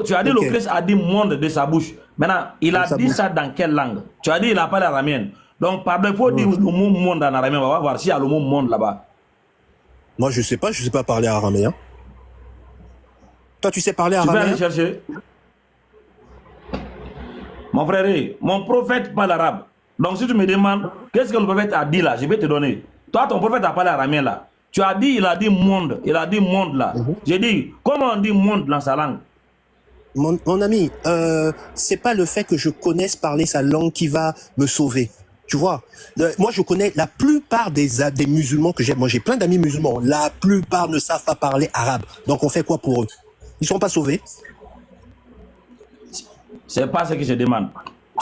Tu as dit Ok. le Christ a dit monde de sa bouche. Maintenant, il a sa dit bouche. ça dans quelle langue? Tu as dit il n'a pas l'araméenne. Donc, pardon, il faut dire le mot monde en araméen. On va voir s'il y a le mot monde là-bas. Moi, je sais pas parler araméen. Toi, tu sais parler Tu peux araméen? aller chercher. Mon frère, mon prophète parle arabe. Donc si tu me demandes qu'est-ce que le prophète a dit là, je vais te donner. Toi, ton prophète a parlé araméen là. Tu as dit, il a dit monde. Il a dit monde là. J'ai dit, comment on dit monde dans sa langue? Mon ami, c'est pas le fait que je connaisse parler sa langue qui va me sauver. Tu vois, moi je connais la plupart des musulmans que j'ai. Moi j'ai plein d'amis musulmans. La plupart ne savent pas parler arabe. Donc on fait quoi pour eux? Ils sont pas sauvés? C'est pas ce que je demande.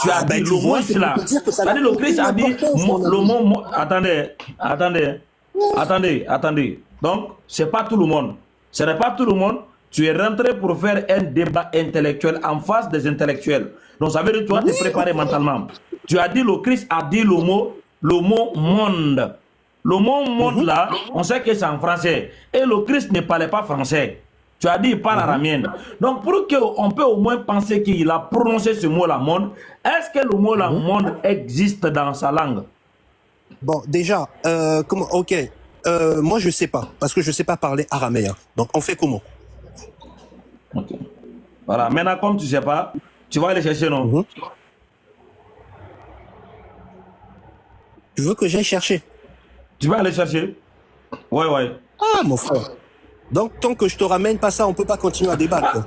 Tu as dit tu le mot vois, c'est pour là. te dire que ça n'a C'est-à-dire le Christ a dit aucune importance, mon le ami. mot. Attendez. Donc, c'est pas tout le monde. Ce n'est pas tout le monde. Tu es rentré pour faire un débat intellectuel en face des intellectuels. Donc, ça veut dire que tu dois te préparer mentalement. Tu as dit le Christ a dit le mot monde. Le mot monde là, on sait que c'est en français. Et le Christ ne parlait pas français. Tu as dit il parle araméen. Donc, pour qu'on peut au moins penser qu'il a prononcé ce mot-là, monde, est-ce que le mot-là, monde, existe dans sa langue? Bon, déjà, comment? Ok. Moi je sais pas parce que je sais pas parler araméen. Donc on fait comment? Ok. Voilà. Maintenant, comme tu ne sais pas, tu vas aller chercher, non? Tu veux que j'aille chercher? Tu vas aller chercher? Ouais. Ah, mon frère. Donc, tant que je te ramène pas ça, on peut pas continuer à débattre.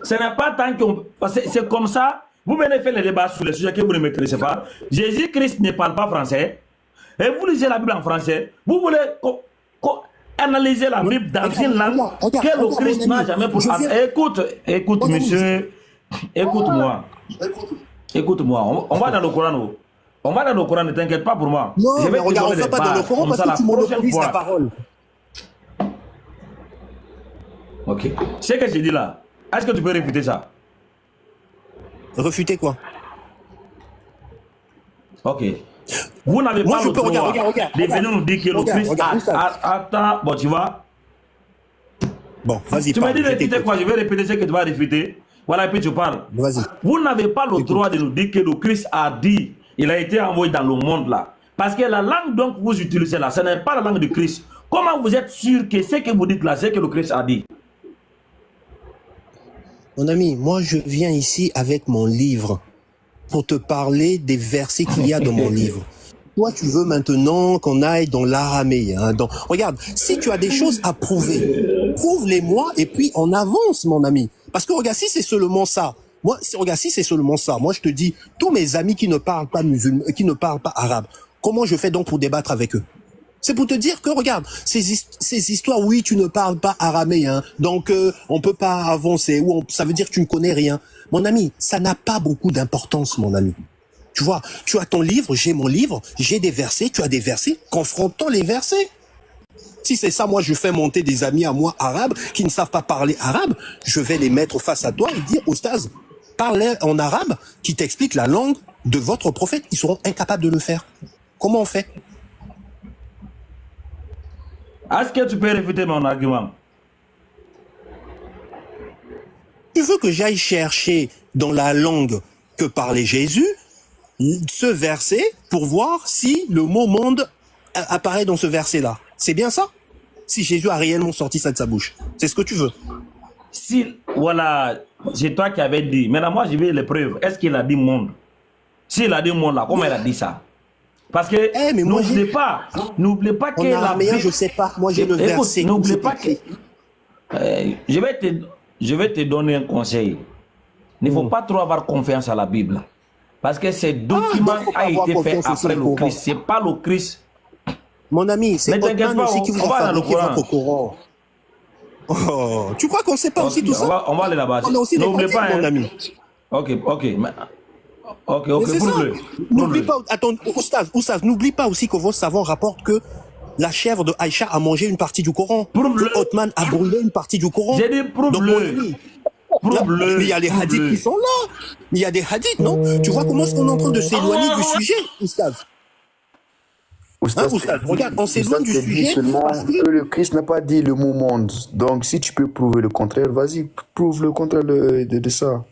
Ce n'est pas tant qu'on... C'est comme ça. Vous venez faire les débats sur les sujets que vous ne maîtrisez pas. Jésus-Christ ne parle pas français. Et vous lisez la Bible en français. Vous voulez analyser la Bible dans une langue que le Christ n'a jamais pour... Écoute, monsieur. Écoute-moi. Écoute-moi. On va dans le Coran. On va dans le Coran, ne t'inquiète pas pour moi. Non, je vais mais regarde, on ne va pas dans le Coran parce que tu monopolises la parole. Ok. Ce que j'ai dit là, est-ce que tu peux répéter ça? Refuter quoi? Ok. Vous n'avez pas le droit de venir nous dire que le Christ attends, bon, tu vois. Bon, vas-y. Tu m'as dit de répéter quoi? Je vais répéter ce que tu vas répéter. Voilà, et puis tu parles. Vas-y. Vous n'avez pas le droit de nous dire que le Christ a dit, il a été envoyé dans le monde là. Parce que la langue donc vous utilisez là, ce n'est pas la langue de Christ. Comment vous êtes sûr que ce que vous dites là, c'est que le Christ a dit? Mon ami, moi je viens ici avec mon livre pour te parler des versets qu'il y a dans mon livre. Toi, tu veux maintenant qu'on aille dans l'araméen. Regarde, si tu as des choses à prouver, prouve-les-moi et puis on avance, mon ami. Parce que regarde, si c'est seulement ça, moi, si c'est seulement ça, moi je te dis, tous mes amis qui ne parlent pas musulmans, qui ne parlent pas arabe, comment je fais donc pour débattre avec eux? C'est pour te dire que, regarde, ces histoires, oui, tu ne parles pas araméen, donc on peut pas avancer, ou ça veut dire que tu ne connais rien. Mon ami, ça n'a pas beaucoup d'importance, mon ami. Tu vois, tu as ton livre, j'ai mon livre, j'ai des versets, tu as des versets, confrontons les versets. Si c'est ça, moi, je fais monter des amis à moi arabes qui ne savent pas parler arabe, je vais les mettre face à toi et dire, Oustaz, parle en arabe qui t'explique la langue de votre prophète. Ils seront incapables de le faire. Comment on fait? Est-ce que tu peux réfuter mon argument? Tu veux que j'aille chercher dans la langue que parlait Jésus ce verset pour voir si le mot monde apparaît dans ce verset-là? C'est bien ça? Si Jésus a réellement sorti ça de sa bouche. C'est ce que tu veux? Si, voilà, c'est toi qui avais dit. Maintenant, moi, je vais les preuves. Est-ce qu'il a dit monde? S'il a dit monde là, comment il a dit ça? Parce que n'oubliez pas que la Bible, je sais pas. Moi, j'ai le verset. N'oubliez pas que je vais te donner un conseil. Il ne faut pas trop avoir confiance à la Bible. Parce que ce document a été fait après le Christ. C'est pas le Christ. Mon ami, c'est Othman aussi qui vous a fabriqué votre Coran. Oh, tu crois qu'on ne sait pas aussi tout ça? On va aller là-bas. N'oubliez pas, mon ami. Ok, prouve-le. N'oublie pas, attends, Oustaz, n'oublie pas aussi que vos savants rapportent que la chèvre de Aïcha a mangé une partie du Coran. Que Othman a brûlé une partie du Coran. J'ai dit prouve-le. Mais il y a les hadiths qui sont là. Il y a des hadiths, non? Tu vois comment est-ce qu'on est en train de s'éloigner du sujet, Oustaz? Oustaz, regarde, on s'éloigne du sujet. Parce que le Christ n'a pas dit le mot monde. Donc, si tu peux prouver le contraire, vas-y, prouve le contraire de ça.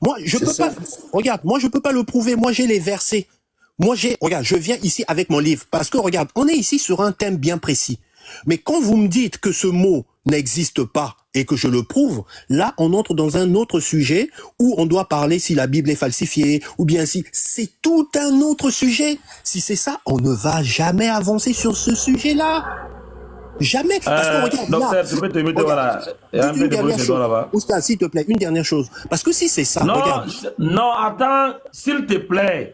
Moi, je peux pas. Regarde, moi, je peux pas le prouver. Moi, j'ai les versets. Regarde, je viens ici avec mon livre. Parce que, regarde, on est ici sur un thème bien précis. Mais quand vous me dites que ce mot n'existe pas, et que je le prouve, là, on entre dans un autre sujet où on doit parler si la Bible est falsifiée ou bien si c'est tout un autre sujet. Si c'est ça, on ne va jamais avancer sur ce sujet-là. Jamais. Parce que regarde, docteur, là, tu peux te mettre, regarde, voilà. Il y a un juste peu une de bruit dernière chez toi chose. là-bas. Oustaz, s'il te plaît, une dernière chose. Parce que si c'est ça, Non, regarde. non, attends, s'il te plaît.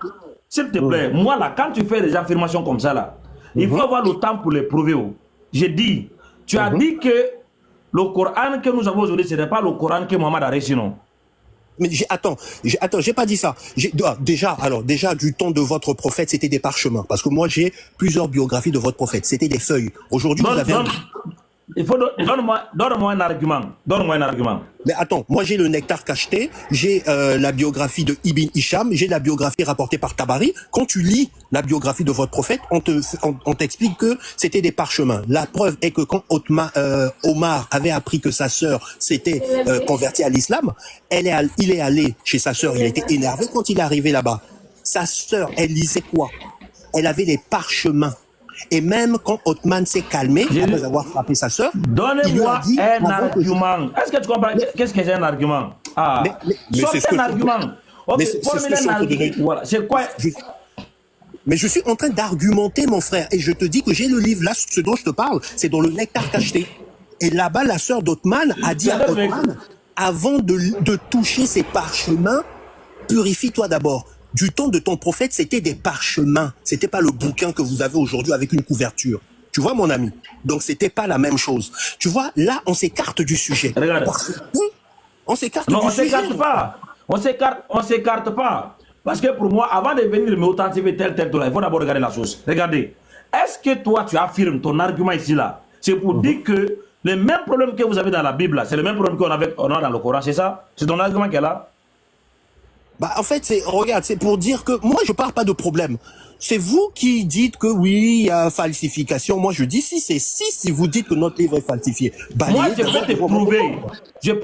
S'il te plaît, moi là, quand tu fais des affirmations comme ça là, il faut avoir le temps pour les prouver. Oh. J'ai dit, tu as dit que le Coran que nous avons aujourd'hui, ce n'est pas le Coran que Mohamed a reçu, non? Mais j'ai pas dit ça. Déjà, du temps de votre prophète, c'était des parchemins. Parce que moi, j'ai plusieurs biographies de votre prophète. C'était des feuilles. Aujourd'hui, vous avez... Donne-moi un argument. Donne-moi un argument. Mais attends, moi j'ai le Nectar cacheté, j'ai la biographie de Ibn Hisham, j'ai la biographie rapportée par Tabari. Quand tu lis la biographie de votre prophète, on t'explique que c'était des parchemins. La preuve est que quand Omar avait appris que sa sœur s'était convertie à l'islam, il est allé chez sa sœur, il était énervé quand il est arrivé là-bas. Sa sœur, elle lisait quoi? Elle avait les parchemins. Et même quand Othman s'est calmé, après avoir frappé sa sœur, donnez-moi un argument. Est-ce que tu comprends? Qu'est-ce que j'ai un argument? Ah, mais c'est ce que un argument. Ok, mais c'est ce que je suis en train de donner. Voilà, c'est quoi? Mais je suis en train d'argumenter, mon frère, et je te dis que j'ai le livre là, ce dont je te parle, c'est dans le Nectar cacheté. Et là-bas, la sœur d'Othman a dit à Othman, avant de toucher ces parchemins, purifie-toi d'abord. Du temps de ton prophète, c'était des parchemins. C'était pas le bouquin que vous avez aujourd'hui avec une couverture. Tu vois, mon ami? Donc, c'était pas la même chose. Tu vois, là, on s'écarte du sujet. Regarde. On s'écarte non, du on sujet. s'écarte pas. On s'écarte pas. Parce que pour moi, avant de venir me authentifier tel, il faut d'abord regarder la chose. Regardez. Est-ce que toi, tu affirmes ton argument ici, là? C'est pour dire que le même problème que vous avez dans la Bible, là, c'est le même problème qu'on a dans le Coran, c'est ça? C'est ton argument qu'elle a? Bah, en fait, regarde, c'est pour dire que moi, je parle pas de problème. C'est vous qui dites que oui, il y a falsification. Moi, je dis si vous dites que notre livre est falsifié. Moi, je peux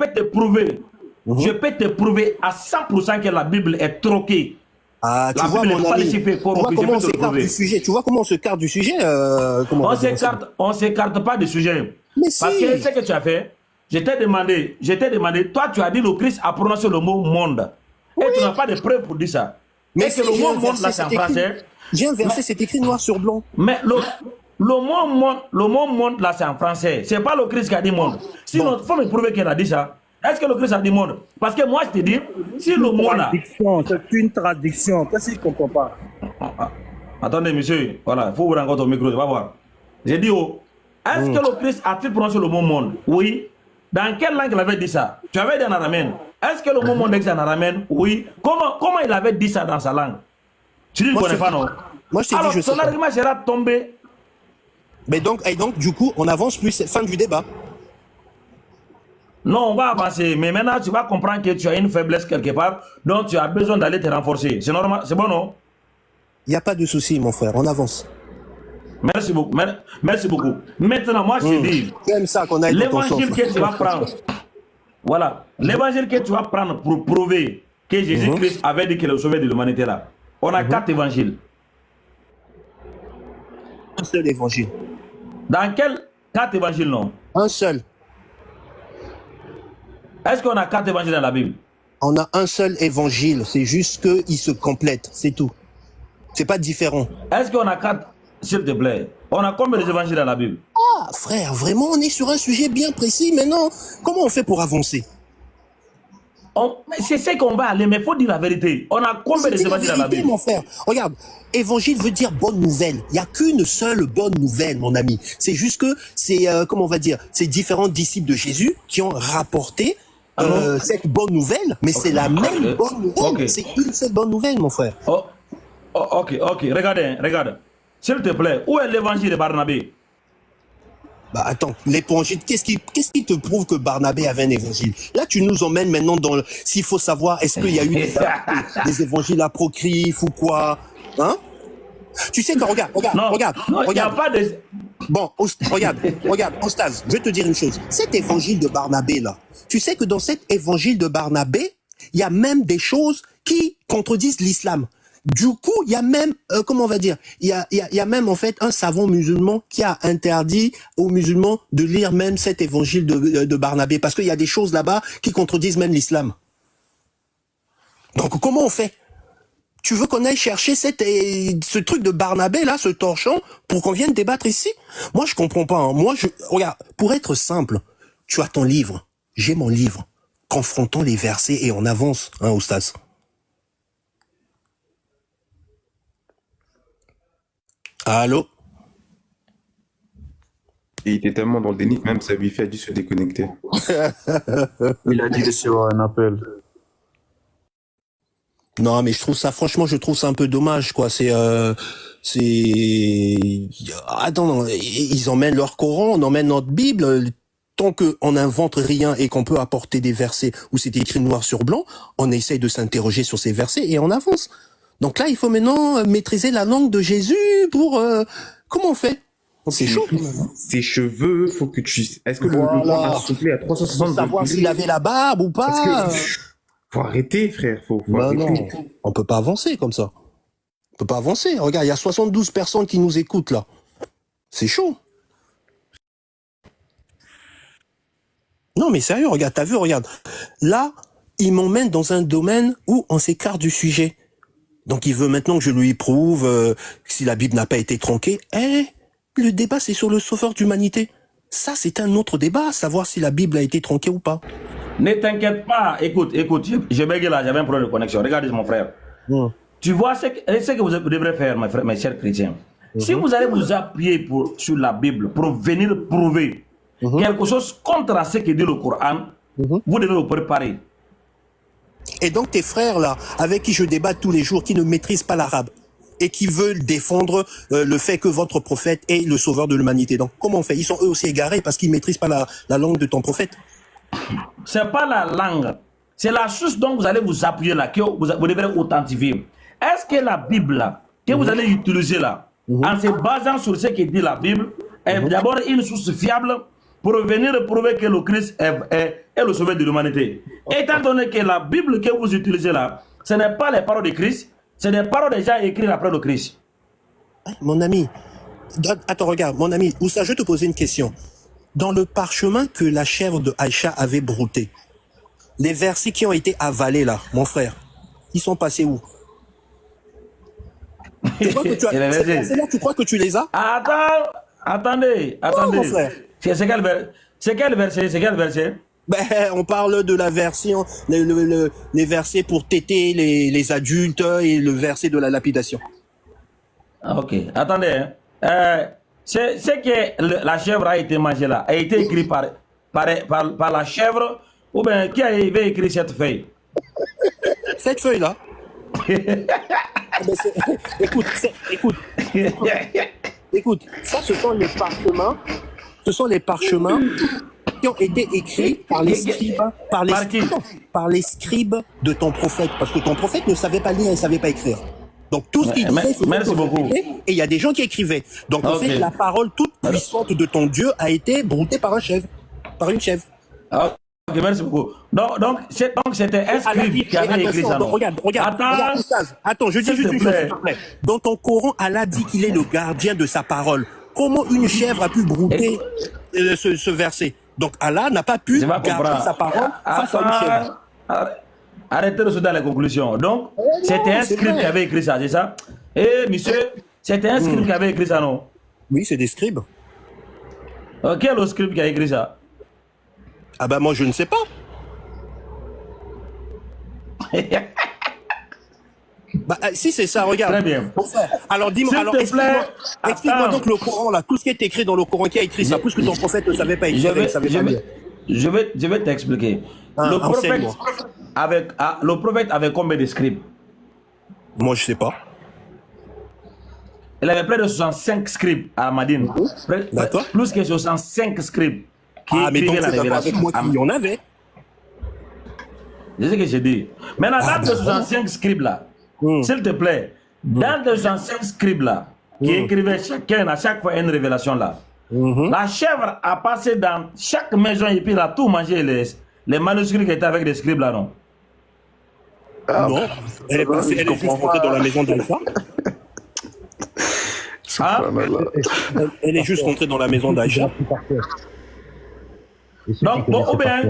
te prouver. Je peux te prouver à 100% que la Bible est troquée. Ah, tu vois, mon ami, tu vois comment on s'écarte du sujet. Tu vois comment on s'écarte du sujet. On s'écarte pas du sujet. Mais si. Parce que ce que tu as fait, je t'ai demandé, toi, tu as dit le Christ a prononcé le mot monde. Et tu n'as pas de preuves pour dire ça. Mais que le mot monde, là, c'est en français. J'ai un verset, c'est écrit noir sur blanc. Mais le mot monde, là, c'est en français. C'est pas le Christ qui a dit monde. Sinon, il faut me prouver qu'il a dit ça. Est-ce que le Christ a dit monde? Parce que moi, je te dis, si le mot là... C'est une traduction. Qu'est-ce qu'il ne comprend pas? Attendez, monsieur. Voilà, il faut ouvrir encore ton micro. Tu vas voir. J'ai dit, est-ce que le Christ a-t-il prononcé le mot monde? Oui. Dans quelle langue il avait dit ça? Tu avais dit en araméen. Est-ce que le mot monde existe en araméen? Oui. Comment il avait dit ça dans sa langue? Tu dis, ne connais pas, non? Moi, je t'ai alors, dit, je sais ton argument sera tombé. Mais donc, du coup, on avance plus. C'est fin du débat. Non, on va avancer. Mais maintenant, tu vas comprendre que tu as une faiblesse quelque part. Donc, tu as besoin d'aller te renforcer. C'est normal. C'est bon, non? Il n'y a pas de souci, mon frère. On avance. Merci beaucoup. Merci beaucoup. Maintenant, moi, je te dis. J'aime ça qu'on aille dans ton sens. L'évangile que tu vas prendre. Voilà. L'évangile que tu vas prendre pour prouver que Jésus-Christ avait dit qu'il est le sauveur de l'humanité là. On a 4 évangiles. Un seul évangile. Dans quel 4 évangiles, non? Un seul. Est-ce qu'on a 4 évangiles dans la Bible? On a un seul évangile. C'est juste qu'il se complète. C'est tout. C'est pas différent. Est-ce qu'on a 4, s'il te plaît? On a combien d'évangiles dans la Bible? Ah, frère, vraiment, on est sur un sujet bien précis. Maintenant, comment on fait pour avancer? C'est ce qu'on va aller, mais il faut dire la vérité. On a combien d'évangiles dans la Bible? Mon frère, regarde, évangile veut dire bonne nouvelle. Il n'y a qu'une seule bonne nouvelle, mon ami. C'est juste que c'est, comment on va dire, c'est différents disciples de Jésus qui ont rapporté cette bonne nouvelle, mais c'est la même bonne nouvelle. C'est une seule bonne nouvelle, mon frère. Ok. Regarde. S'il te plaît, où est l'évangile de Barnabé? Bah attends, l'évangile, qu'est-ce qui te prouve que Barnabé avait un évangile? Là, tu nous emmènes maintenant dans s'il faut savoir, est-ce qu'il y a eu des évangiles apocryphes ou quoi? Hein? Tu sais que, regarde. Il n'y a pas de... Bon, regarde, Ostaz, je vais te dire une chose. Cet évangile de Barnabé, là, tu sais que dans cet évangile de Barnabé, il y a même des choses qui contredisent l'islam. Du coup, il y a même, comment on va dire, il y a même en fait un savant musulman qui a interdit aux musulmans de lire même cet évangile de Barnabé, parce qu'il y a des choses là-bas qui contredisent même l'islam. Donc comment on fait? Tu veux qu'on aille chercher ce truc de Barnabé là, ce torchon, pour qu'on vienne débattre ici? Moi, je comprends pas. Hein. Regarde, pour être simple, tu as ton livre, j'ai mon livre. Confrontons les versets et on avance, hein, Oustaz. Allô? Et il était tellement dans le déni que même sa wifi a dû se déconnecter. Il a dit de se voir un appel. Non, mais franchement, je trouve ça un peu dommage, quoi. Attends, non, ils emmènent leur Coran, on emmène notre Bible. Tant qu'on n'invente rien et qu'on peut apporter des versets où c'est écrit noir sur blanc, on essaye de s'interroger sur ces versets et on avance. Donc là, il faut maintenant maîtriser la langue de Jésus pour... comment on fait? C'est chaud. Ses cheveux, faut que tu... Est-ce que Voilà. le vent a soufflé à 360 Pour savoir s'il avait la barbe ou pas. Parce que... Faut arrêter, frère. Faut Bah arrêter. non, on peut pas avancer comme ça. On peut pas avancer. Regarde, il y a 72 personnes qui nous écoutent là. C'est chaud. Non mais sérieux, regarde, t'as vu, regarde. Là, il m'emmène dans un domaine où on s'écarte du sujet. Donc il veut maintenant que je lui prouve si la Bible n'a pas été tronquée. Le débat c'est sur le sauveur d'humanité. Ça c'est un autre débat, savoir si la Bible a été tronquée ou pas. Ne t'inquiète pas, écoute, je bégaye là, j'avais un problème de connexion. Regardez mon frère. Tu vois ce que vous devrez faire, mes chers chrétiens. Si vous allez vous appuyer sur la Bible pour venir prouver quelque chose contre ce que dit le Coran, vous devez vous préparer. Et donc tes frères là, avec qui je débat tous les jours, qui ne maîtrisent pas l'arabe et qui veulent défendre le fait que votre prophète est le sauveur de l'humanité. Donc comment on fait? Ils sont eux aussi égarés parce qu'ils maîtrisent pas la langue de ton prophète. C'est pas la langue, c'est la source dont vous allez vous appuyer là, que vous devrez authentifier. Est-ce que la Bible là, que vous allez utiliser là, en se basant sur ce que dit la Bible, est d'abord une source fiable pour venir prouver que le Christ est le sauveur de l'humanité. Étant donné que la Bible que vous utilisez là, ce n'est pas les paroles de Christ, c'est des paroles déjà écrites après le Christ. Mon ami, attends, regarde, mon ami, Oussa, je vais te poser une question. Dans le parchemin que la chèvre de Aïcha avait brouté, les versets qui ont été avalés là, mon frère, ils sont passés où? Tu crois que tu as... Ces versets-là, tu crois que tu les as? Attendez. mon frère. C'est quel verset? Ben, on parle de la version, les versets pour téter les adultes et le verset de la lapidation. Ah, ok, attendez. C'est que la chèvre a été mangée là, a été écrit par la chèvre, ou bien qui avait écrit cette feuille? Cette feuille-là. Écoute, ça ce sont les parchemins. Ce sont les parchemins qui ont été écrits par les scribes, par les scribes de ton prophète, parce que ton prophète ne savait pas lire et ne savait pas écrire. Donc tout ce qu'il disait, merci beaucoup. Et il y a des gens qui écrivaient. Donc en fait, la parole toute puissante de ton Dieu a été broutée par par une chèvre. Ok, merci beaucoup. Donc c'était un scribe qui avait écrit ça. Regarde, attends, je dis juste une chose, s'il te plaît. Dans ton Coran, Allah dit qu'il est le gardien de sa parole. Comment une chèvre a pu brouter ce verset? Donc Allah n'a pas pu garder sa parole face à une chèvre. Arrêtez de sauter à la conclusion. Donc, c'était un scribe qui avait écrit ça, c'est ça? Monsieur, c'était un scribe qui avait écrit ça, non? Oui, c'est des scribes. Quel est le scribe qui a écrit ça? Ah ben moi je ne sais pas. Bah, si c'est ça, regarde. Très bien. Alors dis-moi, explique-moi donc le Coran là, tout ce qui est écrit dans le Coran, qui a écrit ça, puisque ton prophète ne savait pas écrire, ne savait pas lire. Je vais t'expliquer. Le prophète avait combien de scribes? Moi je sais pas. Il avait près de 65 scribes à Madine. D'accord. Plus que 65 scribes qui mais donc écrivaient la c'est d'accord révélation. avec moi qu'il y en avait. C'est ce que j'ai dit. Maintenant, dans les 65 scribes là, s'il te plaît, dans les 65 scribes là, qui écrivaient chacun à chaque fois une révélation là, la chèvre a passé dans chaque maison et puis il a tout mangé les manuscrits qui étaient avec des scribes là, non? Ah, Non, elle est non, passée, je elle est juste comprends rentrée pas. dans la maison d'Aïcha. Subhanallah. Elle est juste rentrée dans la maison d'Aïcha. Donc, bon, ou bien,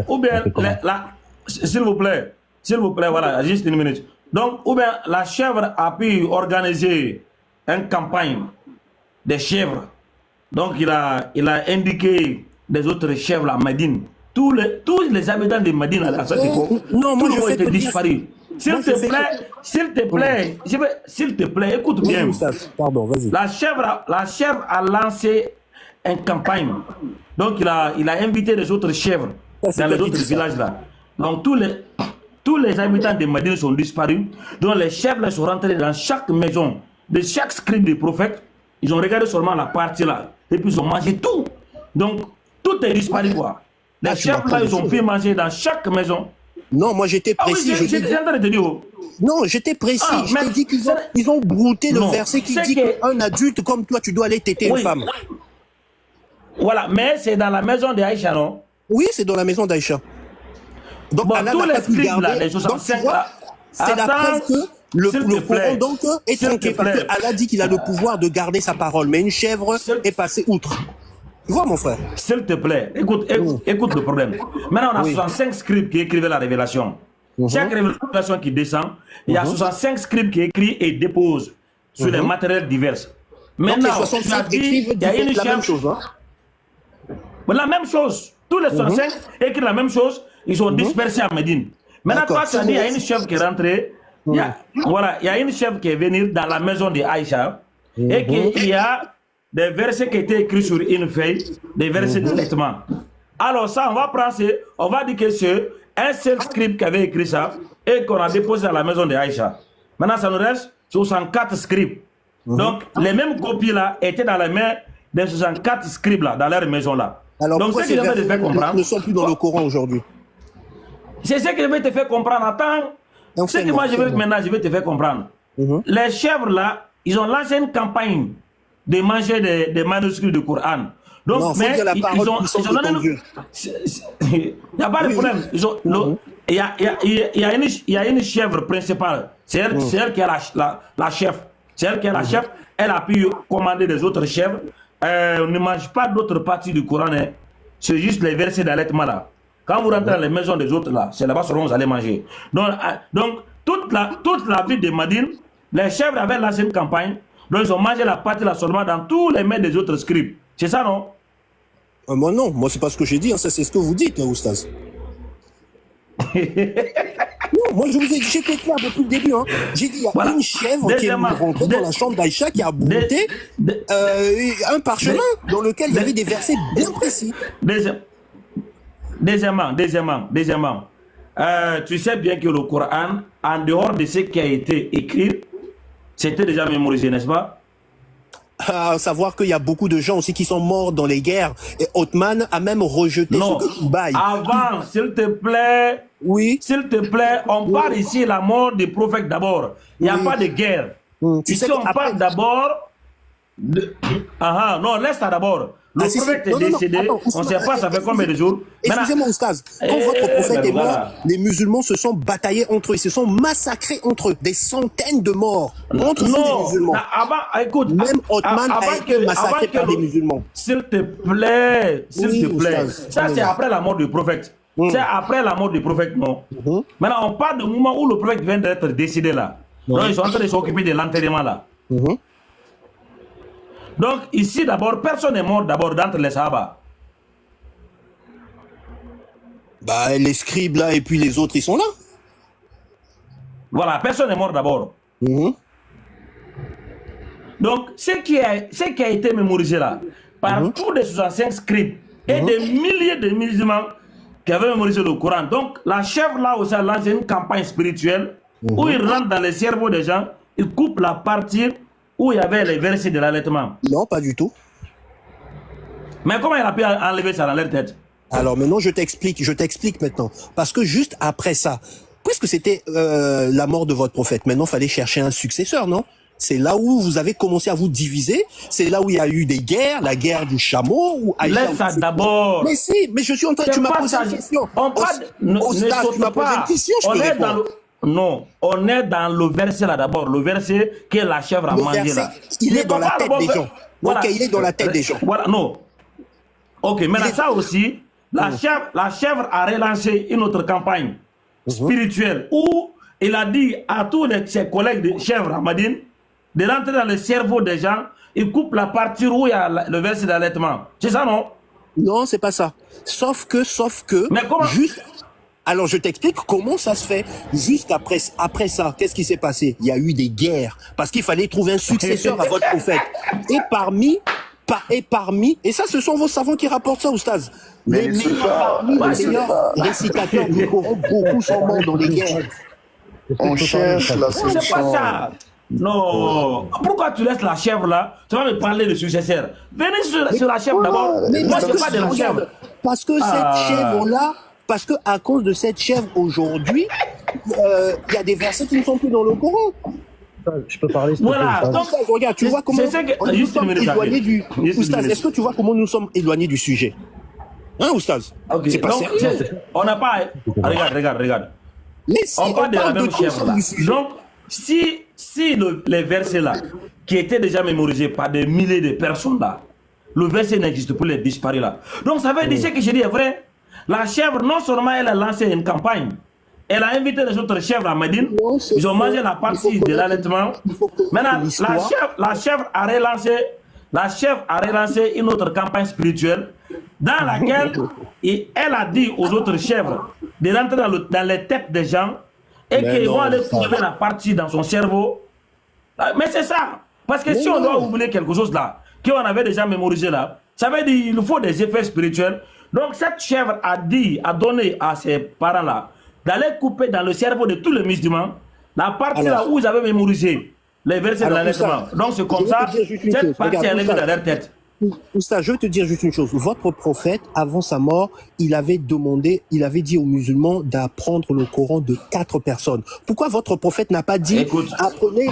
s'il vous plaît, voilà, juste une minute. Donc, ou bien la chèvre a pu organiser une campagne des chèvres. Donc, il a indiqué des autres chèvres à Médine. Tous les habitants de Médine à cette époque, Non, moi tous je ont fais été que dire- disparus. S'il Moi, je fais te plaît, s'il te plaît, écoute Vas-y, bien. Oustaz. Pardon, vas-y. La chèvre a lancé une campagne. Donc, il a invité les autres chèvres Ça, c'est dans toi les qui autres dis ça. villages là. Donc, tous les habitants de Médine sont disparus. Donc, les chèvres sont rentrés dans chaque maison de chaque scribe des prophètes. Ils ont regardé seulement la partie là. Et puis, ils ont mangé tout. Donc, tout est disparu, quoi. Les Ah, tu chèvres là, m'apprends ils ont des pu choses. manger dans chaque maison. Non, moi j'étais Ah oui, précis. je t'ai dit- j'ai en train de te dire. Oh. Non, j'étais précis. Ah, je t'ai mais dit c'est- ils ont brouté le Non, verset qui c'est dit que- qu'un adulte comme toi, tu dois aller téter une Oui. femme. Voilà, mais c'est dans la maison de Aïcha, non? Oui, c'est dans la maison d'Aïcha. Donc, Bon, Allah tous n'a les pas pu scribes garder. là, les Donc, 65 tu vois, là. c'est la Attends, preuve que le s'il te Coran plaît. donc est S'il te tronqué parce que plaît. Allah dit qu'il a le pouvoir de garder sa parole, mais une chèvre S'il- est passée outre. Tu vois, mon frère? S'il te plaît, écoute le problème. Maintenant, on a Oui. 65 scribes qui écrivaient la révélation. Chaque révélation qui descend, il y a 65 scribes qui écrivent et déposent sur les matériels divers. Donc, les Maintenant, tu as 65 dit, écrivent il y a une la même chèvre. chose. Hein? La même chose. Tous les 65 écrivent la même chose. Ils sont dispersés à Médine. Maintenant, D'accord. toi, tu as dit, il y a une chèvre qui est rentrée. Voilà, il y a une chèvre qui est venue dans la maison de Aïcha. Et qu'il y a des versets qui étaient écrits sur une feuille, des versets directement. Alors ça, on va prendre, on va dire que c'est un seul scribe qui avait écrit ça et qu'on a déposé à la maison de Aïcha. Maintenant, ça nous reste 64 scribes. Donc, les mêmes copies là étaient dans les mains des 64 scribes là, dans leur maison là. Alors, Donc, pourquoi ce ces que je vais te versets faire comprendre, ne sont plus dans le Coran aujourd'hui? c'est ce que je vais te faire comprendre. Attends, Donc, ce que moi je vais maintenant, je vais te faire comprendre. Les chèvres là, ils ont lancé une campagne de manger des manuscrits du Coran. Donc, Non, faut dire la parole puissante de ton Dieu. Il n'y a pas de problème. Il y a une chèvre principale. C'est elle qui est la chef. C'est elle qui est la chef. Elle a pu commander des autres chèvres. On ne mange pas d'autres parties du Coran. Hein. C'est juste les versets d'allaitement là. Quand vous rentrez dans les maisons des autres là, c'est là-bas que vous allez manger. Donc toute la ville de Madine, les chèvres avaient lancé une campagne. Donc ils ont mangé la partie là seulement dans tous les mains des autres scribes. C'est ça, non? Moi non, moi c'est pas ce que j'ai dit, hein. Ça c'est ce que vous dites, hein, Oustaz. Non, moi je vous ai dit, j'étais clair depuis le début. Hein. J'ai dit, il y a Voilà. une chèvre qui est Deuxièmement, rentrée dans la chambre d'Aïcha qui a brouté un parchemin dans lequel il y avait des versets bien précis. Deuxièmement, tu sais bien que le Coran, en dehors de ce qui a été écrit, c'était déjà mémorisé, n'est-ce pas? À savoir qu'il y a beaucoup de gens aussi qui sont morts dans les guerres. Et Othman a même rejeté Non. ce que Dubaï. Avant, s'il te plaît, Oui. on parle ici de la mort des prophètes d'abord. Il n'y a Oui. pas de guerre. Tu Ici, sais on qu'après- parle d'abord de... non, laisse ça d'abord. Le Ah, si, si. prophète Non, est non, non. décédé, Attends, on ne sait pas ça fait combien de jours. Excusez-moi, Oustaz. Quand Eh, votre prophète ben est mort, voilà. les musulmans se sont bataillés entre eux. Ils se sont massacrés entre eux. Des centaines de morts entre ces Non, musulmans. avant, écoute, Même Othman a été massacré par des musulmans. S'il te plaît, Oui, s'il te plaît. Oustaz. Ça, c'est Oui. après la mort du prophète. C'est après la mort du prophète, non. Maintenant, on parle du moment où le prophète vient d'être décédé là. Donc, ils sont en train de s'occuper de l'enterrement là. Donc, ici, d'abord, personne n'est mort d'abord d'entre les Sahaba. Bah, les scribes là et puis les autres, ils sont là. Voilà, personne n'est mort d'abord. Donc, ce qui a été mémorisé là, par tous les 65 scribes et des milliers de musulmans qui avaient mémorisé le Coran. Donc, la chèvre là aussi a lancé une campagne spirituelle où il rentre dans les cerveaux des gens, il coupe la partie où il y avait les versets de l'allaitement. Non, pas du tout. Mais comment il a pu enlever ça dans leur tête? Alors maintenant, je t'explique maintenant. Parce que juste après ça, puisque c'était la mort de votre prophète, maintenant, il fallait chercher un successeur, non? C'est là où vous avez commencé à vous diviser. C'est là où il y a eu des guerres, la guerre du chameau. Où Aïcha Laisse ça d'abord. Mais si, mais je suis en train. C'est Tu m'as pas posé ça. une question. On parle, ne Oustaz, saute tu m'as posé pas. une question, je On te est dans réponds. Non, on est dans le verset là d'abord. Le verset que la chèvre a Le mangé verset, là. il est Ne dans la pas tête d'abord des faire- gens. Ok, il est dans la tête des gens. Voilà, non. Ok, maintenant Il est- ça aussi, la chèvre a relancé une autre campagne spirituelle où il a dit à tous ses collègues de chèvres à Madine de rentrer dans le cerveau des gens. Il coupe la partie où il y a le verset d'allaitement. C'est ça, non? Non, c'est pas ça. Sauf que, Mais comment? juste. Alors, je t'explique comment ça se fait. Juste après ça, qu'est-ce qui s'est passé? Il y a eu des guerres parce qu'il fallait trouver un successeur à votre prophète. Et et ça, ce sont vos savants qui rapportent ça, Oustaz. Mais Les ne sais meilleurs, pas, parmi ne les sais meilleurs pas. récitateurs du Coran, beaucoup sont morts dans les guerres. On cherche la C'est pas solution. ça. Non. Pourquoi tu laisses la chèvre là? Tu vas me parler de successeur. Venez sur la chèvre d'abord. Mais Moi, parce c'est que, pas de la chèvre. parce que cette chèvre-là, parce que à cause de cette chèvre aujourd'hui, il y a des versets qui ne sont plus dans le Coran. Je peux parler, s'il te plaît, Voilà. Oustaz? Donc, Oustaz, regarde, tu c'est- vois comment c'est ce que- nous juste sommes une minute, éloignés du. Juste une Oustaz, minute. est-ce que tu vois comment nous sommes éloignés du sujet? Hein, Oustaz? Ok, C'est pas donc, sérieux. on n'a pas. Regarde. Mais si On parle de la même tout chèvre ça là. du sujet. Donc, si les versets là, qui étaient déjà mémorisés par des milliers de personnes là, le verset n'existe plus, il est disparu là. Donc, ça veut dire ce que je dis est vrai. La chèvre, non seulement elle a lancé une campagne, elle a invité les autres chèvres à Médine. Non, c'est Ils ont faux. mangé la Il partie faut de connaître- l'allaitement. il faut connaître Maintenant, l'histoire. la chèvre a relancé une autre campagne spirituelle dans laquelle elle a dit aux autres chèvres de rentrer dans les têtes des gens et Mais qu'ils non, vont aller ça. trouver la partie dans son cerveau. Mais c'est ça. Parce que Mais si on non. doit oublier quelque chose là, qu'on avait déjà mémorisé là, ça veut dire qu'il faut des effets spirituels. Donc cette chèvre a donné à ses parents là d'aller couper dans le cerveau de tous les musulmans la partie Alors. là où ils avaient mémorisé les versets de Alors, l'allaitement. Oustaz, Donc c'est je comme vais ça, te dire juste une cette chose. partie Regarde, est levée Oustaz. dans leur tête. Oustaz, je veux te dire juste une chose. Votre prophète, avant sa mort, il avait dit aux musulmans d'apprendre le Coran de 4 personnes. Pourquoi votre prophète n'a pas dit, Écoute. apprenez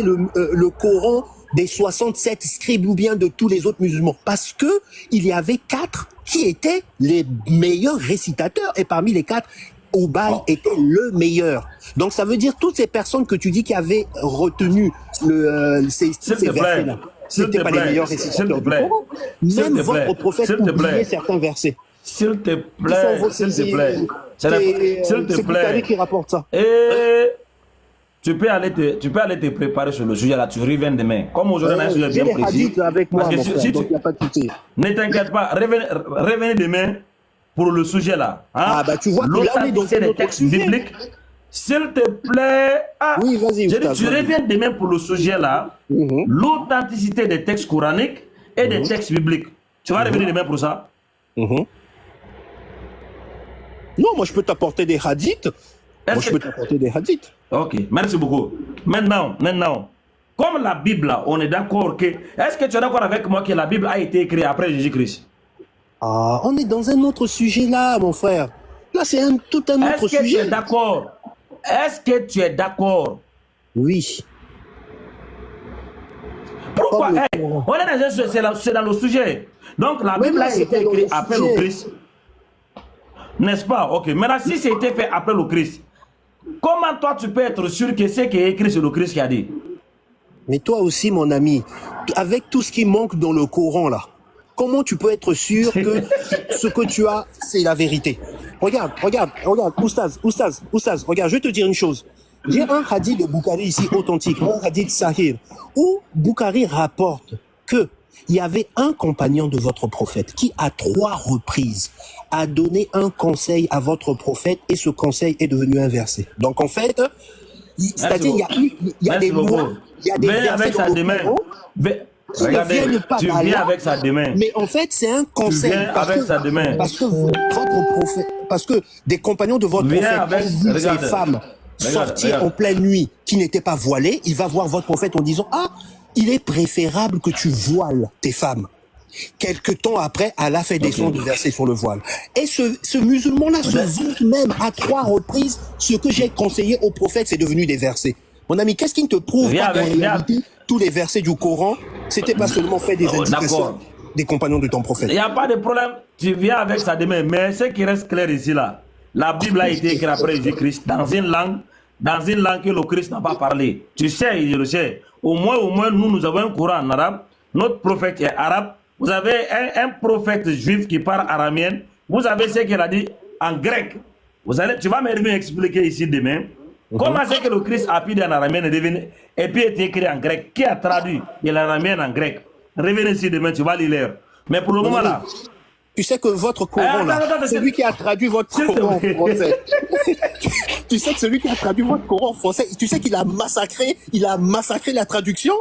le Coran des 67 scribes ou bien de tous les autres musulmans? Parce que il y avait 4 qui étaient les meilleurs récitateurs et parmi les 4, Ubay était le meilleur. Donc ça veut dire toutes ces personnes que tu dis qui avaient retenu ces S'il te plaît. versets-là. S'il C'était te pas les plaît. meilleurs S'il te récitateurs du plaît. Coran. S'il Même te plaît. votre prophète S'il te plaît. oubliait certains versets. S'il te Qui sont plaît, vos- s'il te c'est- plaît. S'il te c'est Bukhari plaît. qui rapporte ça. Et tu peux aller te préparer sur le sujet là, tu reviens demain. Comme aujourd'hui, on a un sujet J'ai bien les précis. hadiths avec moi, Parce que mon si- frère, si donc tu- il n'y a pas de souci. ne t'inquiète pas, revenez demain pour le sujet là. Hein? Ah, bah, tu vois que là, on est dans L'authenticité un des autre textes sujet. bibliques. S'il te plaît. Ah, Oui, vas-y, j'ai dit, Oustaz, tu vas-y. reviens demain pour le sujet là. Mhm. L'authenticité des textes coraniques et des textes bibliques. Tu vas revenir demain pour ça? Mhm. Non, moi je peux t'apporter des hadiths. Moi Est-ce je que- peux t'apporter des hadiths. Ok, merci beaucoup. Maintenant, comme la Bible, là, on est d'accord que... Est-ce que tu es d'accord avec moi que la Bible a été écrite après Jésus-Christ? Ah, on est dans un autre sujet là, mon frère. Là, c'est tout un autre Est-ce que tu es sujet. d'accord? Est-ce que tu es d'accord? Oui. Pourquoi? Comme le Hey, Coran. on est dans c'est dans le sujet. Donc la Oui, Bible mais a c'est été pas dans écrite le après sujet. le Christ. N'est-ce pas? Ok. Maintenant, si c'était fait après le Christ, comment toi tu peux être sûr que ce qui est écrit c'est le Christ qui a dit? Mais toi aussi, mon ami, avec tout ce qui manque dans le Coran là, comment tu peux être sûr que ce que tu as, c'est la vérité? Regarde, Oustaz, regarde, je vais te dire une chose. J'ai un hadith de Bukhari ici authentique, un hadith sahih, où Bukhari rapporte que il y avait un compagnon de votre prophète qui, à 3 reprises, a donné un conseil à votre prophète et ce conseil est devenu un verset. Donc en fait, c'est-à-dire il y a des lois, il y a des Viens versets avec dans sa le demain. Coran qui ne Regardez, viennent pas tu viens d'Allah, avec sa demain. mais en fait c'est un conseil. viens avec sa demain. Parce que votre prophète, parce que des compagnons de votre Viens prophète avec- ont vu regarde. ces femmes Regarde, sortir regarde. en pleine nuit qui n'étaient pas voilées, il va voir votre prophète en disant ah, il est préférable que tu voiles tes femmes. Quelque temps après, Allah fait descendre le verset sur le voile. Et ce musulman-là se vante même à 3 reprises ce que j'ai conseillé au prophète, c'est devenu des versets. Mon ami, qu'est-ce qui ne te prouve Viens pas qu'en avec- viens. réalité, tous les versets du Coran, c'était pas seulement fait des indications d'accord. des compagnons de ton prophète. Il n'y a pas de problème. Tu viens avec sa demain. Mais ce qui reste clair ici là, La Bible a été écrite après Jésus-Christ dans une langue que le Christ n'a pas parlé. Tu sais, je le sais. Au moins, nous avons un courant en arabe. Notre prophète est arabe. Vous avez un prophète juif qui parle araméen. Vous avez ce qu'il a dit en grec. Tu vas me expliquer ici demain. Comment c'est que le Christ a pu dire en araméen et puis est écrit en grec? Qui a traduit de l'araméen en grec? Revenez ici demain, tu vas lire. Mais pour le moment là. Tu sais que votre Coran, c'est lui qui a traduit votre Coran en français. Tu sais que celui qui a traduit votre Coran en français, tu sais qu'il a massacré la traduction?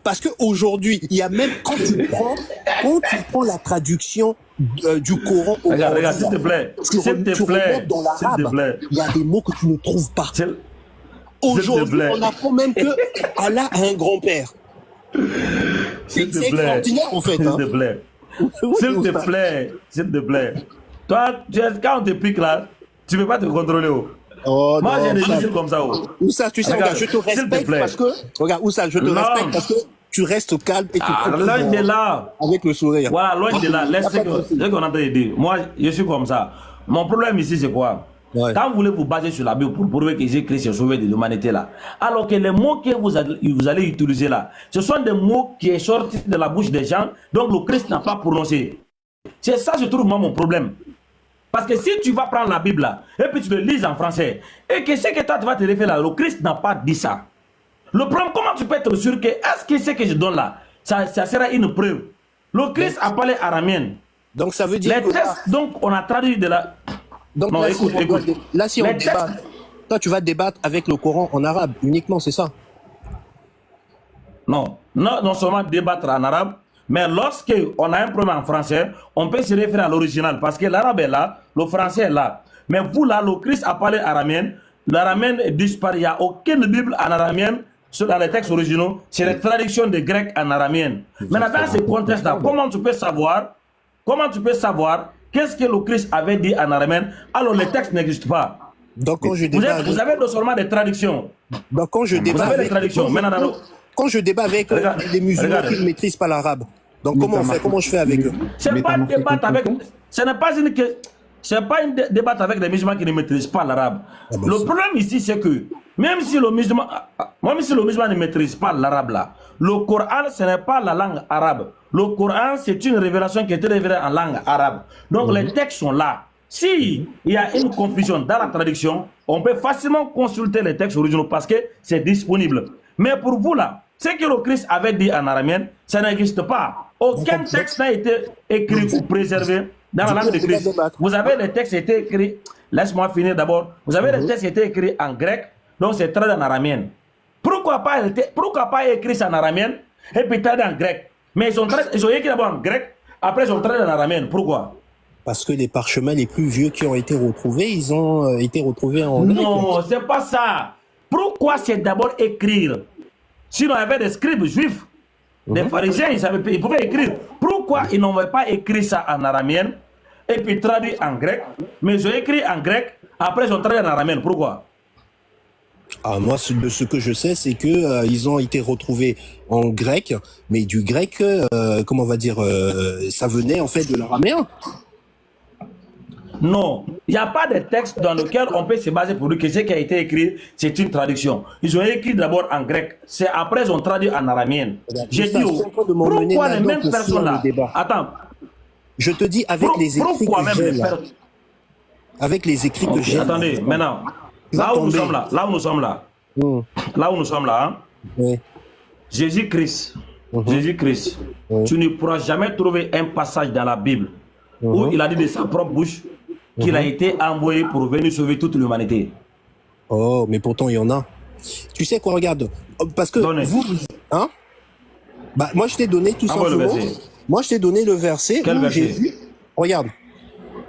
Parce qu'aujourd'hui, il y a même, quand tu prends la traduction du Coran au regarde, s'il te plaît, dans l'arabe, il y a des mots que tu ne trouves pas. Aujourd'hui, on apprend même que Allah a un grand-père. C'est extraordinaire, en fait. S'il te plaît. S'il te plaît. Toi, quand on te pique là, tu ne peux pas te contrôler. Oh, moi, j'ai des choses comme ça. Oussa, tu sais, regarde, je te respecte parce que... Regarde, Oussa, je te respecte parce que tu restes calme et tu loin de là. Avec le sourire. Voilà, loin de là. Laisse ce qu'on est en train de dire. Moi, je suis comme ça. Mon problème ici, c'est quoi? Quand vous voulez vous baser sur la Bible pour prouver que Jésus-Christ est sauvé de l'humanité là, alors que les mots que vous allez utiliser là, ce sont des mots qui sont sortis de la bouche des gens, donc le Christ n'a pas prononcé. C'est ça, je trouve, moi, mon problème. Parce que si tu vas prendre la Bible là, et puis tu le lis en français, et que ce que toi tu vas te référer là, le Christ n'a pas dit ça. Le problème, comment tu peux être sûr que, est-ce que ce que je donne là, ça sera une preuve? Le Christ a parlé araméen. Donc ça veut dire les textes, donc on a traduit de la... Donc non, là, écoute. Là, si on débat, toi tu vas débattre avec le Coran en arabe uniquement, c'est ça? Non seulement débattre en arabe, mais lorsqu'on a un problème en français, on peut se référer à l'original, parce que l'arabe est là, le français est là. Mais vous là, le Christ a parlé araméen, l'araméen est disparu, il n'y a aucune Bible en araméen dans les textes originaux, c'est la traduction de grec en araméen. Maintenant, dans ce contexte-là, comment tu peux savoir qu'est-ce que le Christ avait dit en araméen alors les textes n'existent pas? Donc quand je débat vous avez seulement des traductions. Donc quand je débat vous avez des traductions. Quand je débat avec les musulmans qui ne maîtrisent pas l'arabe, donc comment je fais avec eux? C'est pas une débattre avec... Ce n'est pas une... C'est pas une débat avec des musulmans qui ne maîtrisent pas l'arabe. Le problème ici, c'est que même si le musulman ne maîtrise pas l'arabe là, le Coran, ce n'est pas la langue arabe. Le Coran, c'est une révélation qui a été révélée en langue arabe. Donc les textes sont là. S'il y a une confusion dans la traduction, on peut facilement consulter les textes originaux parce que c'est disponible. Mais pour vous là, ce que le Christ avait dit en araméen, ça n'existe pas. Aucun texte n'a été écrit ou préservé dans la langue de Christ. Vous avez des textes qui étaient écrits, laisse-moi finir d'abord. Vous avez des textes qui étaient écrits en grec, donc c'est traduit en araméen. Pourquoi pas écrire ça en araméen et puis traduit en grec? Mais ils ont écrit d'abord en grec, après ils ont traduit en araméen. Pourquoi? Parce que les parchemins les plus vieux qui ont été retrouvés, ils ont été retrouvés en grec. Non, c'est pas ça. Pourquoi c'est d'abord écrire? Sinon, il y avait des scribes juifs, des pharisiens, ils pouvaient écrire. Pourquoi ils n'ont pas écrit ça en araméen et puis traduit en grec? Mais ils ont écrit en grec, après ils ont traduit en araméen. Pourquoi? Moi, ce que je sais, c'est que ils ont été retrouvés en grec, mais du grec, comment on va dire, ça venait en fait de l'araméen. Non, il n'y a pas de texte dans lequel on peut se baser pour dire que ce qui a été écrit, c'est une traduction. Ils ont écrit d'abord en grec, c'est après ils ont traduit en araméen. J'ai dit, pourquoi les mêmes personnes là? Attends. Je te dis avec les écrits que j'ai là. Avec les écrits que j'ai. Attendez, maintenant. Là où nous sommes là, hein? Oui. Jésus-Christ, tu ne pourras jamais trouver un passage dans la Bible où il a dit de sa propre bouche qu'il a été envoyé pour venir sauver toute l'humanité. Oh, mais pourtant il y en a. Tu sais quoi, regarde, parce que vous, hein? Bah, moi je t'ai donné tout simplement. Moi je t'ai donné le verset. Quel verset? Jésus, regarde.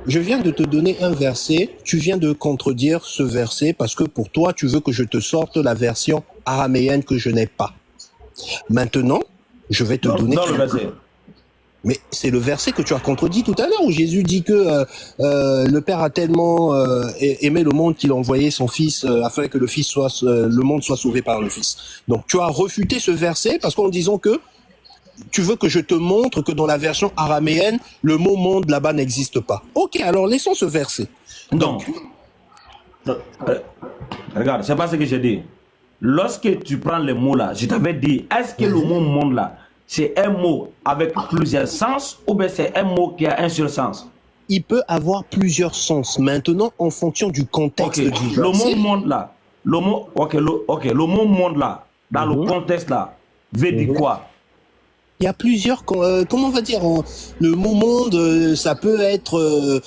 Je viens de te donner un verset, tu viens de contredire ce verset parce que pour toi, tu veux que je te sorte la version araméenne que je n'ai pas. Maintenant, je vais te donner... Dans le verset. Mais c'est le verset que tu as contredit tout à l'heure où Jésus dit que le Père a tellement aimé le monde qu'il a envoyé son Fils afin que le monde soit sauvé par le Fils. Donc tu as refuté ce verset parce qu'en disant que tu veux que je te montre que dans la version araméenne, le mot monde là-bas n'existe pas. Ok, alors laissons ce verset. Donc, Euh, Regarde, c'est pas ce que j'ai dit. Lorsque tu prends les mots là, je t'avais dit, est-ce que le mot monde là, c'est un mot avec plusieurs sens ou bien c'est un mot qui a un seul sens? Il peut avoir plusieurs sens. Maintenant, en fonction du Ok, contexte du le mot verset, monde là, le mot monde là, dans le contexte là, veut dire quoi? il y a plusieurs, comment on va dire, le mot monde, ça peut être,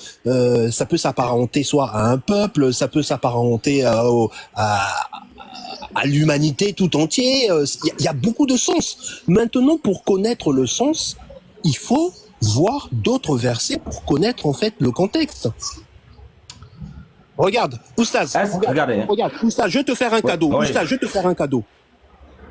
ça peut s'apparenter soit à un peuple, ça peut s'apparenter à l'humanité tout entier. Il y a beaucoup de sens. Maintenant, pour connaître le sens, il faut voir d'autres versets pour connaître en fait le contexte. Regarde, Oustaz, Regardez, hein. regarde, Oustaz, je vais te faire un cadeau. ouais. Oustaz, je vais te faire un cadeau.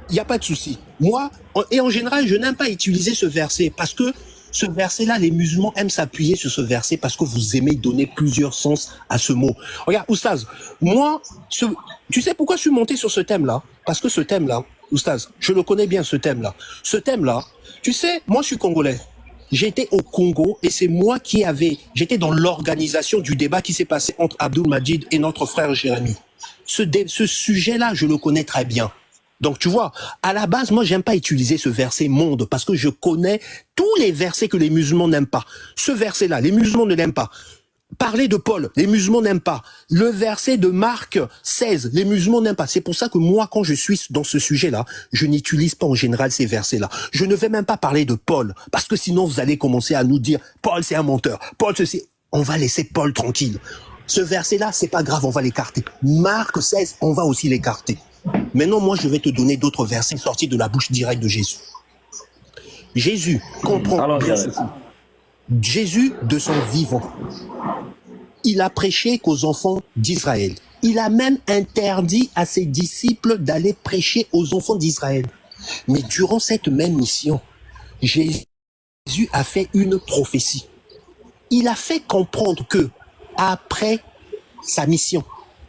Il n'y a pas de souci. Moi, et en général, je n'aime pas utiliser ce verset parce que ce verset-là, les musulmans aiment s'appuyer sur ce verset parce que vous aimez donner plusieurs sens à ce mot. Regarde, Oustaz, moi, tu sais pourquoi je suis monté sur ce thème-là? Parce que ce thème-là, Oustaz, je le connais bien, ce thème-là. Ce thème-là, tu sais, moi, je suis congolais. J'étais au Congo et c'est moi j'étais dans l'organisation du débat qui s'est passé entre Abdul Majid et notre frère Jérémy. Ce sujet-là, je le connais très bien. Donc, tu vois, à la base, moi, j'aime pas utiliser ce verset monde parce que je connais tous les versets que les musulmans n'aiment pas. Ce verset-là, les musulmans ne l'aiment pas. Parler de Paul, les musulmans n'aiment pas. Le verset de Marc 16, les musulmans n'aiment pas. C'est pour ça que moi, quand je suis dans ce sujet-là, je n'utilise pas en général ces versets-là. Je ne vais même pas parler de Paul, parce que sinon vous allez commencer à nous dire, Paul c'est un menteur, Paul ceci. On va laisser Paul tranquille. Ce verset-là, c'est pas grave, on va l'écarter. Marc 16, on va aussi l'écarter. Maintenant, moi, je vais te donner d'autres versets sortis de la bouche directe de Jésus. Jésus comprend Allons-y, bien allez. ceci. Jésus, de son vivant, il a prêché qu'aux enfants d'Israël. Il a même interdit à ses disciples d'aller prêcher aux enfants d'Israël. Mais durant cette même mission, Jésus a fait une prophétie. Il a fait comprendre que, après sa mission,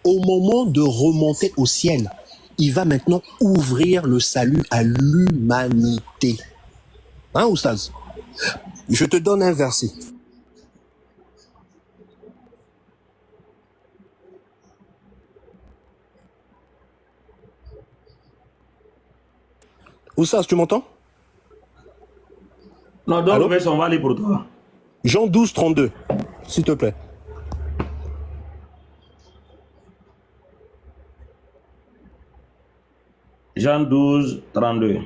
au moment de remonter au ciel, il va maintenant ouvrir le salut à l'humanité. Hein, Oustaz? Je te donne un verset. Oustaz, tu m'entends? Non, donc Allô? le verset, on va aller pour toi. Jean 12, 32, s'il te plaît. Jean 12, 32.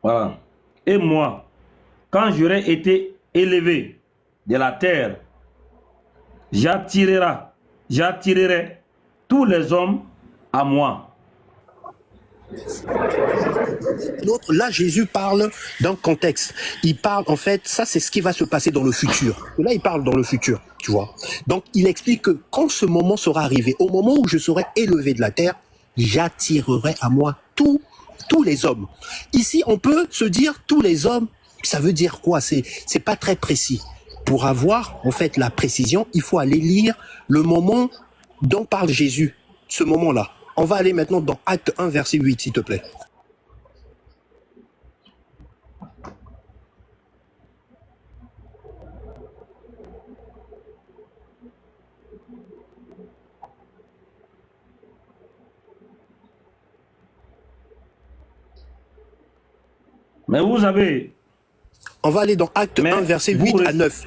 Voilà. Et moi, quand j'aurai été élevé de la terre, j'attirerai tous les hommes à moi. Là, Jésus parle d'un contexte. Il parle, en fait, ça c'est ce qui va se passer dans le futur. Là, il parle dans le futur, tu vois. Donc, il explique que quand ce moment sera arrivé, au moment où je serai élevé de la terre, j'attirerai à moi tous les hommes. Ici, on peut se dire tous les hommes, ça veut dire quoi? C'est pas très précis. Pour avoir, en fait, la précision, il faut aller lire le moment dont parle Jésus, ce moment-là. On va aller maintenant dans Acte 1, verset 8, s'il te plaît. Mais vous avez... On va aller dans Acte 1, verset 8 à 9.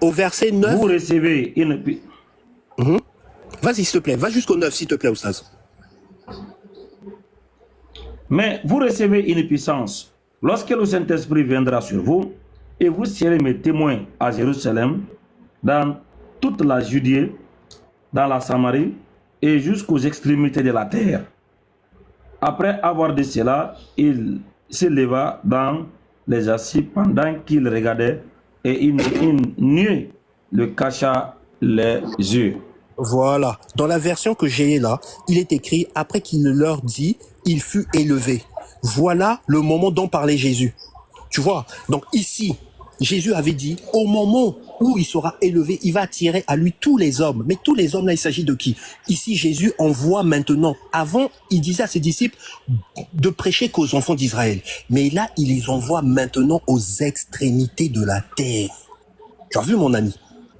Au verset 9... Vous recevez une... Vas-y, s'il te plaît. Va jusqu'au 9, s'il te plaît, Oustaz. Mais vous recevez une puissance lorsque le Saint-Esprit viendra sur vous, et vous serez mes témoins à Jérusalem, dans toute la Judée, dans la Samarie, et jusqu'aux extrémités de la terre. Après avoir dit cela, il s'éleva dans les assis pendant qu'il regardait, et une nuée le cacha les yeux. Voilà. Dans la version que j'ai là, il est écrit, après qu'il leur dit, il fut élevé. Voilà le moment dont parlait Jésus. Tu vois? Donc ici, Jésus avait dit, au moment où il sera élevé, il va attirer à lui tous les hommes. Mais tous les hommes, là, il s'agit de qui? Ici, Jésus envoie maintenant. Avant, il disait à ses disciples de prêcher qu'aux enfants d'Israël. Mais là, il les envoie maintenant aux extrémités de la terre. Tu as vu, mon ami?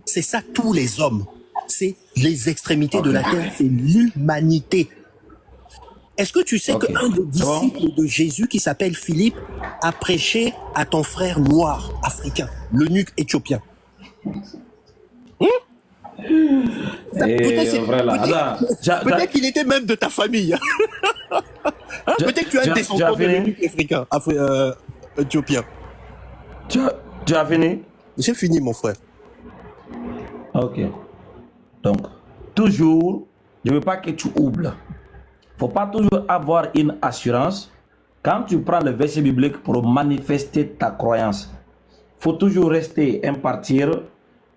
C'est ça, tous les hommes. C'est les extrémités de la terre, c'est l'humanité. Est-ce que tu sais qu'un des disciples de Jésus, qui s'appelle Philippe, a prêché à ton frère noir africain, l'eunuque éthiopien? Peut-être qu'il était même de ta famille. Peut-être que tu as un descendant de l'eunuque africain, éthiopien. Tu as fini? J'ai fini, mon frère. Ok. Donc, toujours, je ne veux pas que tu oublies. Il ne faut pas toujours avoir une assurance quand tu prends le verset biblique pour manifester ta croyance. Il faut toujours rester impartir,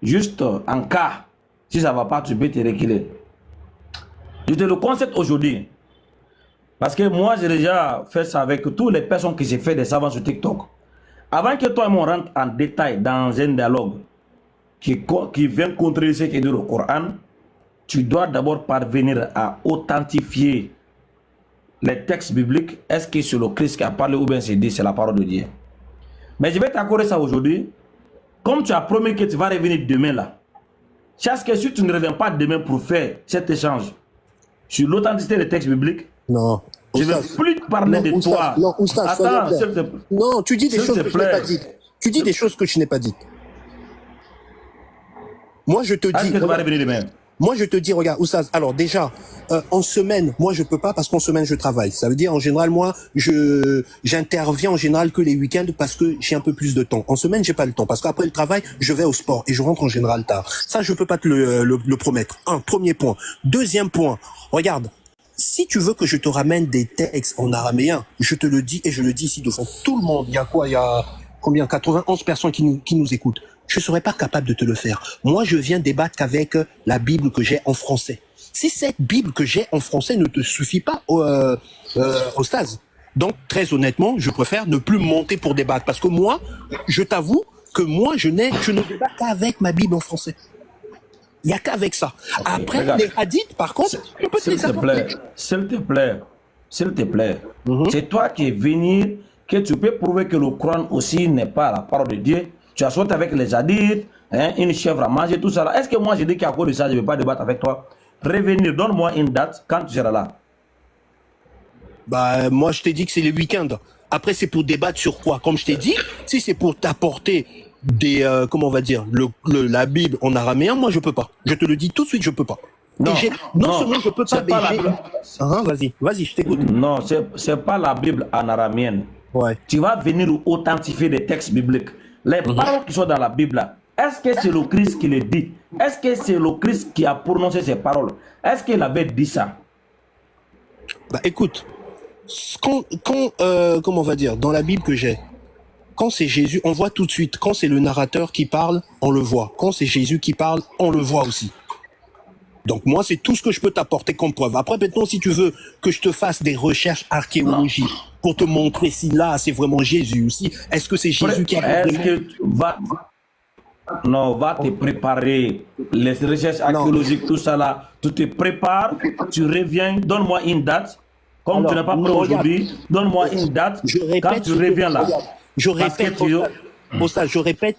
juste en cas, si ça ne va pas, tu peux te reculer. Je te le conseille aujourd'hui. Parce que moi, j'ai déjà fait ça avec toutes les personnes qui s'est fait des savants sur TikTok. Avant que toi et moi rentre en détail dans un dialogue qui vient contredire ce qui est dit le Coran, tu dois d'abord parvenir à authentifier les textes bibliques. Est-ce que c'est le Christ qui a parlé ou bien c'est la parole de Dieu? Mais je vais t'accorder ça aujourd'hui. Comme tu as promis que tu vas revenir demain là, parce que si tu ne reviens pas demain pour faire cet échange sur l'authenticité des textes bibliques, non, je ne vais plus parler de toi. Non, Oustaz, attends, s'il te plaît. Non, tu dis des choses que je n'ai pas dites. Tu dis des choses que je n'ai pas dites. Moi, je te dis... Est-ce que tu vas revenir demain? Moi, je te dis, regarde, Oustaz, alors déjà, en semaine, moi, je peux pas parce qu'en semaine, je travaille. Ça veut dire, en général, moi, j'interviens en général que les week-ends parce que j'ai un peu plus de temps. En semaine, j'ai pas le temps parce qu'après le travail, je vais au sport et je rentre en général tard. Ça, je peux pas te le promettre. Premier point. Deuxième point, regarde. Si tu veux que je te ramène des textes en araméen, je te le dis et je le dis ici devant tout le monde. Il y a quoi? Il y a combien? 91 personnes qui nous écoutent. Je serais pas capable de te le faire. Moi, je viens débattre qu'avec la Bible que j'ai en français. Si cette Bible que j'ai en français ne te suffit pas, Ostaz, donc très honnêtement, je préfère ne plus monter pour débattre parce que moi, je t'avoue que moi, je ne débat qu'avec ma Bible en français. Il n'y a qu'avec ça. Okay, après, regarde. Les hadiths, par contre, je peux te les apporter. S'il te plaît, c'est toi qui es venu, que tu peux prouver que le Coran aussi n'est pas la parole de Dieu. Tu as sorti avec les hadiths, une chèvre à manger, tout ça là. Est-ce que moi, je dis qu'à cause de ça, je ne vais pas débattre avec toi? Revenir, donne-moi une date quand tu seras là. Bah, moi, je t'ai dit que c'est les week-ends. Après, c'est pour débattre sur quoi? Comme je t'ai dit, si c'est pour t'apporter des, comment on va dire, la Bible en araméen, moi, je peux pas. Je te le dis tout de suite, je peux pas. Non, seulement je peux pas, vas-y, je t'écoute. Non, c'est pas la Bible en araméen. Ouais. Tu vas venir authentifier des textes bibliques. Les paroles qui sont dans la Bible, est-ce que c'est le Christ qui les dit? Est-ce que c'est le Christ qui a prononcé ces paroles? Est-ce qu'il avait dit ça? Bah écoute, comment on va dire, dans la Bible que j'ai, quand c'est Jésus, on voit tout de suite. Quand c'est le narrateur qui parle, on le voit. Quand c'est Jésus qui parle, on le voit aussi. Donc moi, c'est tout ce que je peux t'apporter comme preuve. Après, maintenant, si tu veux que je te fasse des recherches archéologiques pour te montrer si là, c'est vraiment Jésus ou si est-ce que c'est Jésus qui a... Est-ce que tu vas... Non, va te préparer. Les recherches archéologiques, tout ça là, tu te prépares, tu reviens, donne-moi une date. Comme alors, tu n'as pas pris aujourd'hui, donne-moi une date quand tu reviens là. Je répète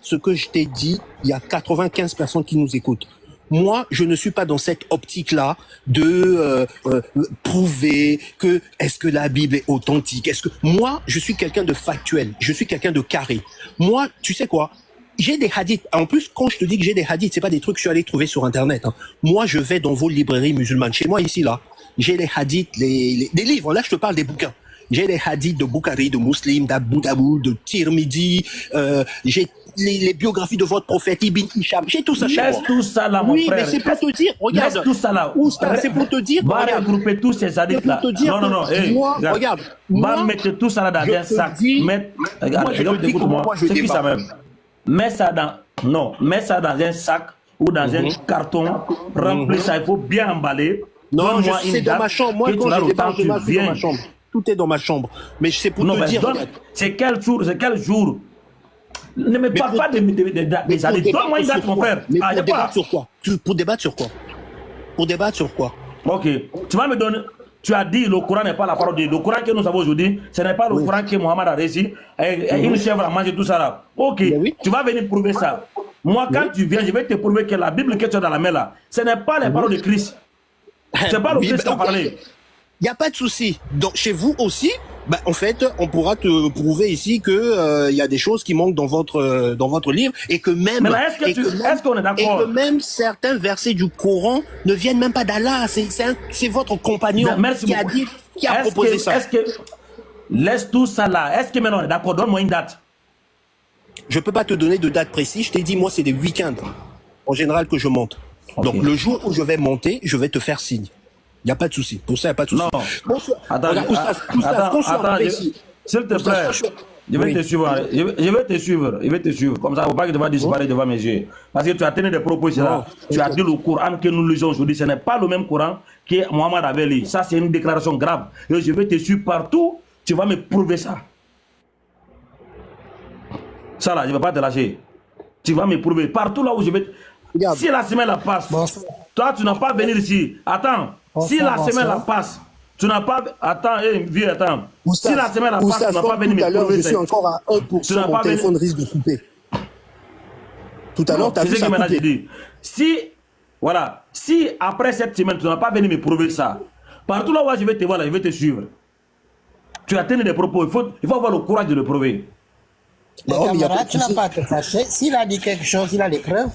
ce que je t'ai dit, il y a 95 personnes qui nous écoutent. Moi, je ne suis pas dans cette optique-là de prouver que est-ce que la Bible est authentique. Moi, je suis quelqu'un de factuel, je suis quelqu'un de carré. Moi, tu sais quoi? J'ai des hadiths. En plus, quand je te dis que j'ai des hadiths, c'est pas des trucs que je suis allé trouver sur Internet. Hein. Moi, je vais dans vos librairies musulmanes. Chez moi, ici, là, j'ai les hadiths, des livres. Là, je te parle des bouquins. J'ai les hadiths de Bukhari, de Muslim, d'Abu Daoud, de Tirmidhi. J'ai les biographies de votre prophète Ibn Hisham. J'ai tout ça chez moi. Laisse tout ça là, mon frère. Oui, mais c'est pour te dire, regarde. Laisse tout ça là. C'est pour te dire. Va regrouper tous ces hadiths là. Non. Hey, moi, regarde. Va mettre tout ça là dans un sac. Regarde, écoute-moi. C'est qui ça même? Mets ça dans un sac ou dans un carton. Remplis ça. Il faut bien emballer. Non, c'est dans ma chambre. Moi, quand je débarque, c'est dans ma chambre. Tout est dans ma chambre. Mais c'est pour te dire. C'est quel jour Ne me parle pas des années. Donne-moi une date, mon frère. Mais Ah, pour y a pas. débattre sur quoi? Pour débattre sur quoi? Pour débattre sur quoi? Ok. Tu vas me donner. Tu as dit le Coran n'est pas la parole de Dieu. Le Coran que nous avons aujourd'hui, ce n'est pas le Coran que Mohammed a réussi. Une chèvre a mangé tout ça là. Ok. Oui. Tu vas venir prouver ça. Moi, quand tu viens, je vais te prouver que la Bible que tu as dans la main là, ce n'est pas les paroles de Christ. C'est pas le Oui, Christ qui a ok. parlé. Il n'y a pas de souci. Donc, chez vous aussi, bah, en fait, on pourra te prouver ici que y a des choses qui manquent dans votre livre et que même, Mais là, est-ce qu'on est et d'accord? que même certains versets du Coran ne viennent même pas d'Allah. C'est votre compagnon Merci qui a beaucoup. dit, qui a proposé ça. Est-ce que laisse tout ça là? Est-ce que maintenant on est d'accord? Donne-moi une date. Je peux pas te donner de date précise. Je t'ai dit, moi, c'est des week-ends en général que je monte. Ok. Donc, le jour où je vais monter, je vais te faire signe. Il n'y a pas de souci. Pour ça, il n'y a pas de souci. Non. Bon, Attends, regarde, Oustaz, qu'on soit arrivé ici. s'il te Oustaz, plaît, franchement. je vais Oui. te suivre. Je vais te suivre. Je vais te suivre. Comme ça, il ne faut pas que tu vas disparaître devant mes yeux. Parce que tu as tenu des propos ici là. Tu as dit le Coran que nous lisons aujourd'hui, ce n'est pas le même Coran que Mohammed avait lu. Ça, c'est une déclaration grave. Et je vais te suivre partout. Tu vas me prouver ça. Ça là, je ne vais pas te lâcher. Tu vas me prouver partout là où je vais. Regarde. Si la semaine la passe, Bonsoir. toi, tu n'as pas venir ici. Attends. Si la Bonsoir, semaine la bonsoir. passe, tu n'as pas. Attends, vieux, attends. Oustaz, Si la semaine la passe, Oustaz, tu n'as pas comme venu tout à me l'heure, prouver je ça. suis encore à Tu 1%, n'as mon pas téléphone risque de couper. Tout à l'heure, tu as C'est vu ce ça que maintenant je couper. dis. Si, voilà, si après cette semaine, tu n'as pas venu me prouver ça, partout là où je vais te voir, là, je vais te suivre. Tu as tenu des propos, il faut avoir le courage de le prouver. Les Non, mais il y a pas camarades, de tu n'as souci. pas à te fâcher. S'il a dit quelque chose, il a les preuves.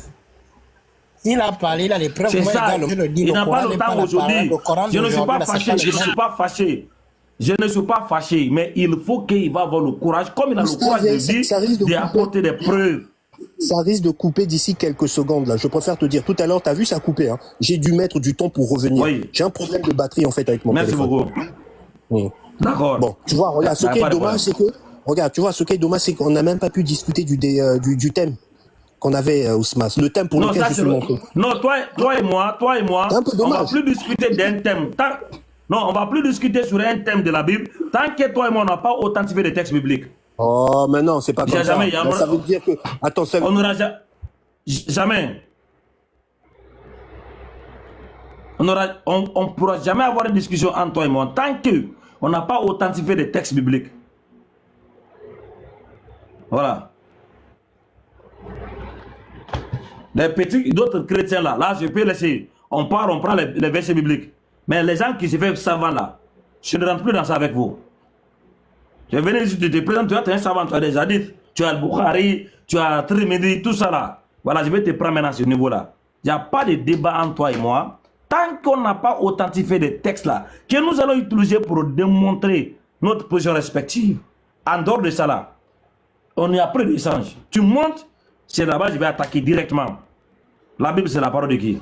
S'il a parlé, il a les preuves. C'est Moi, ça. également, je le dis, Il n'a pas le n'est temps la parole. aujourd'hui. Le Coran Je ne suis pas d'aujourd'hui, là, c'est fâché. pas Je le ne suis même. pas fâché. Je ne suis pas fâché. Mais il faut qu'il va avoir le courage, comme il a le Oustaz, courage de ça risque de dire, d'apporter des preuves. Ça risque de couper d'ici quelques secondes, là. Je préfère te dire. Tout à l'heure, tu as vu ça couper, hein. J'ai dû mettre du temps pour revenir. Oui. J'ai un problème de batterie, en fait, avec mon Merci téléphone. beaucoup. Oui. D'accord. Bon, tu vois, regarde, ce Y a qui pas est de dommage, c'est que, regarde, tu vois, ce qui est dommage, c'est qu'on n'a même pas pu discuter du thème qu'on avait, Ousmas. Le thème pour Non, lequel ça je c'est suis monté. non, toi et moi, C'est un peu on va dommage. plus discuter d'un thème. Non, on va plus discuter sur un thème de la Bible tant que toi et moi on n'a pas authentifié les textes bibliques. Oh, mais non, c'est pas comme ça. Jamais, y a- Là, ça veut dire que, attends, ça... On n'aura jamais. On pourra jamais avoir une discussion entre toi et moi tant que on n'a pas authentifié les textes bibliques. Voilà. Les petits, d'autres chrétiens là, je peux laisser. On prend les versets bibliques. Mais les gens qui se font savants là, je ne rentre plus dans ça avec vous. Je vais venir ici, tu te présentes, tu as un savant, tu as des hadiths, tu as le Bukhari, tu as Trimidi, tout ça là. Voilà, je vais te prendre maintenant à ce niveau là. Il n'y a pas de débat entre toi et moi. Tant qu'on n'a pas authentifié des textes là, que nous allons utiliser pour démontrer notre position respective. En dehors de ça là, on n'y a plus d'échange. Tu montes, c'est là-bas, je vais attaquer directement. La Bible, c'est la parole de qui?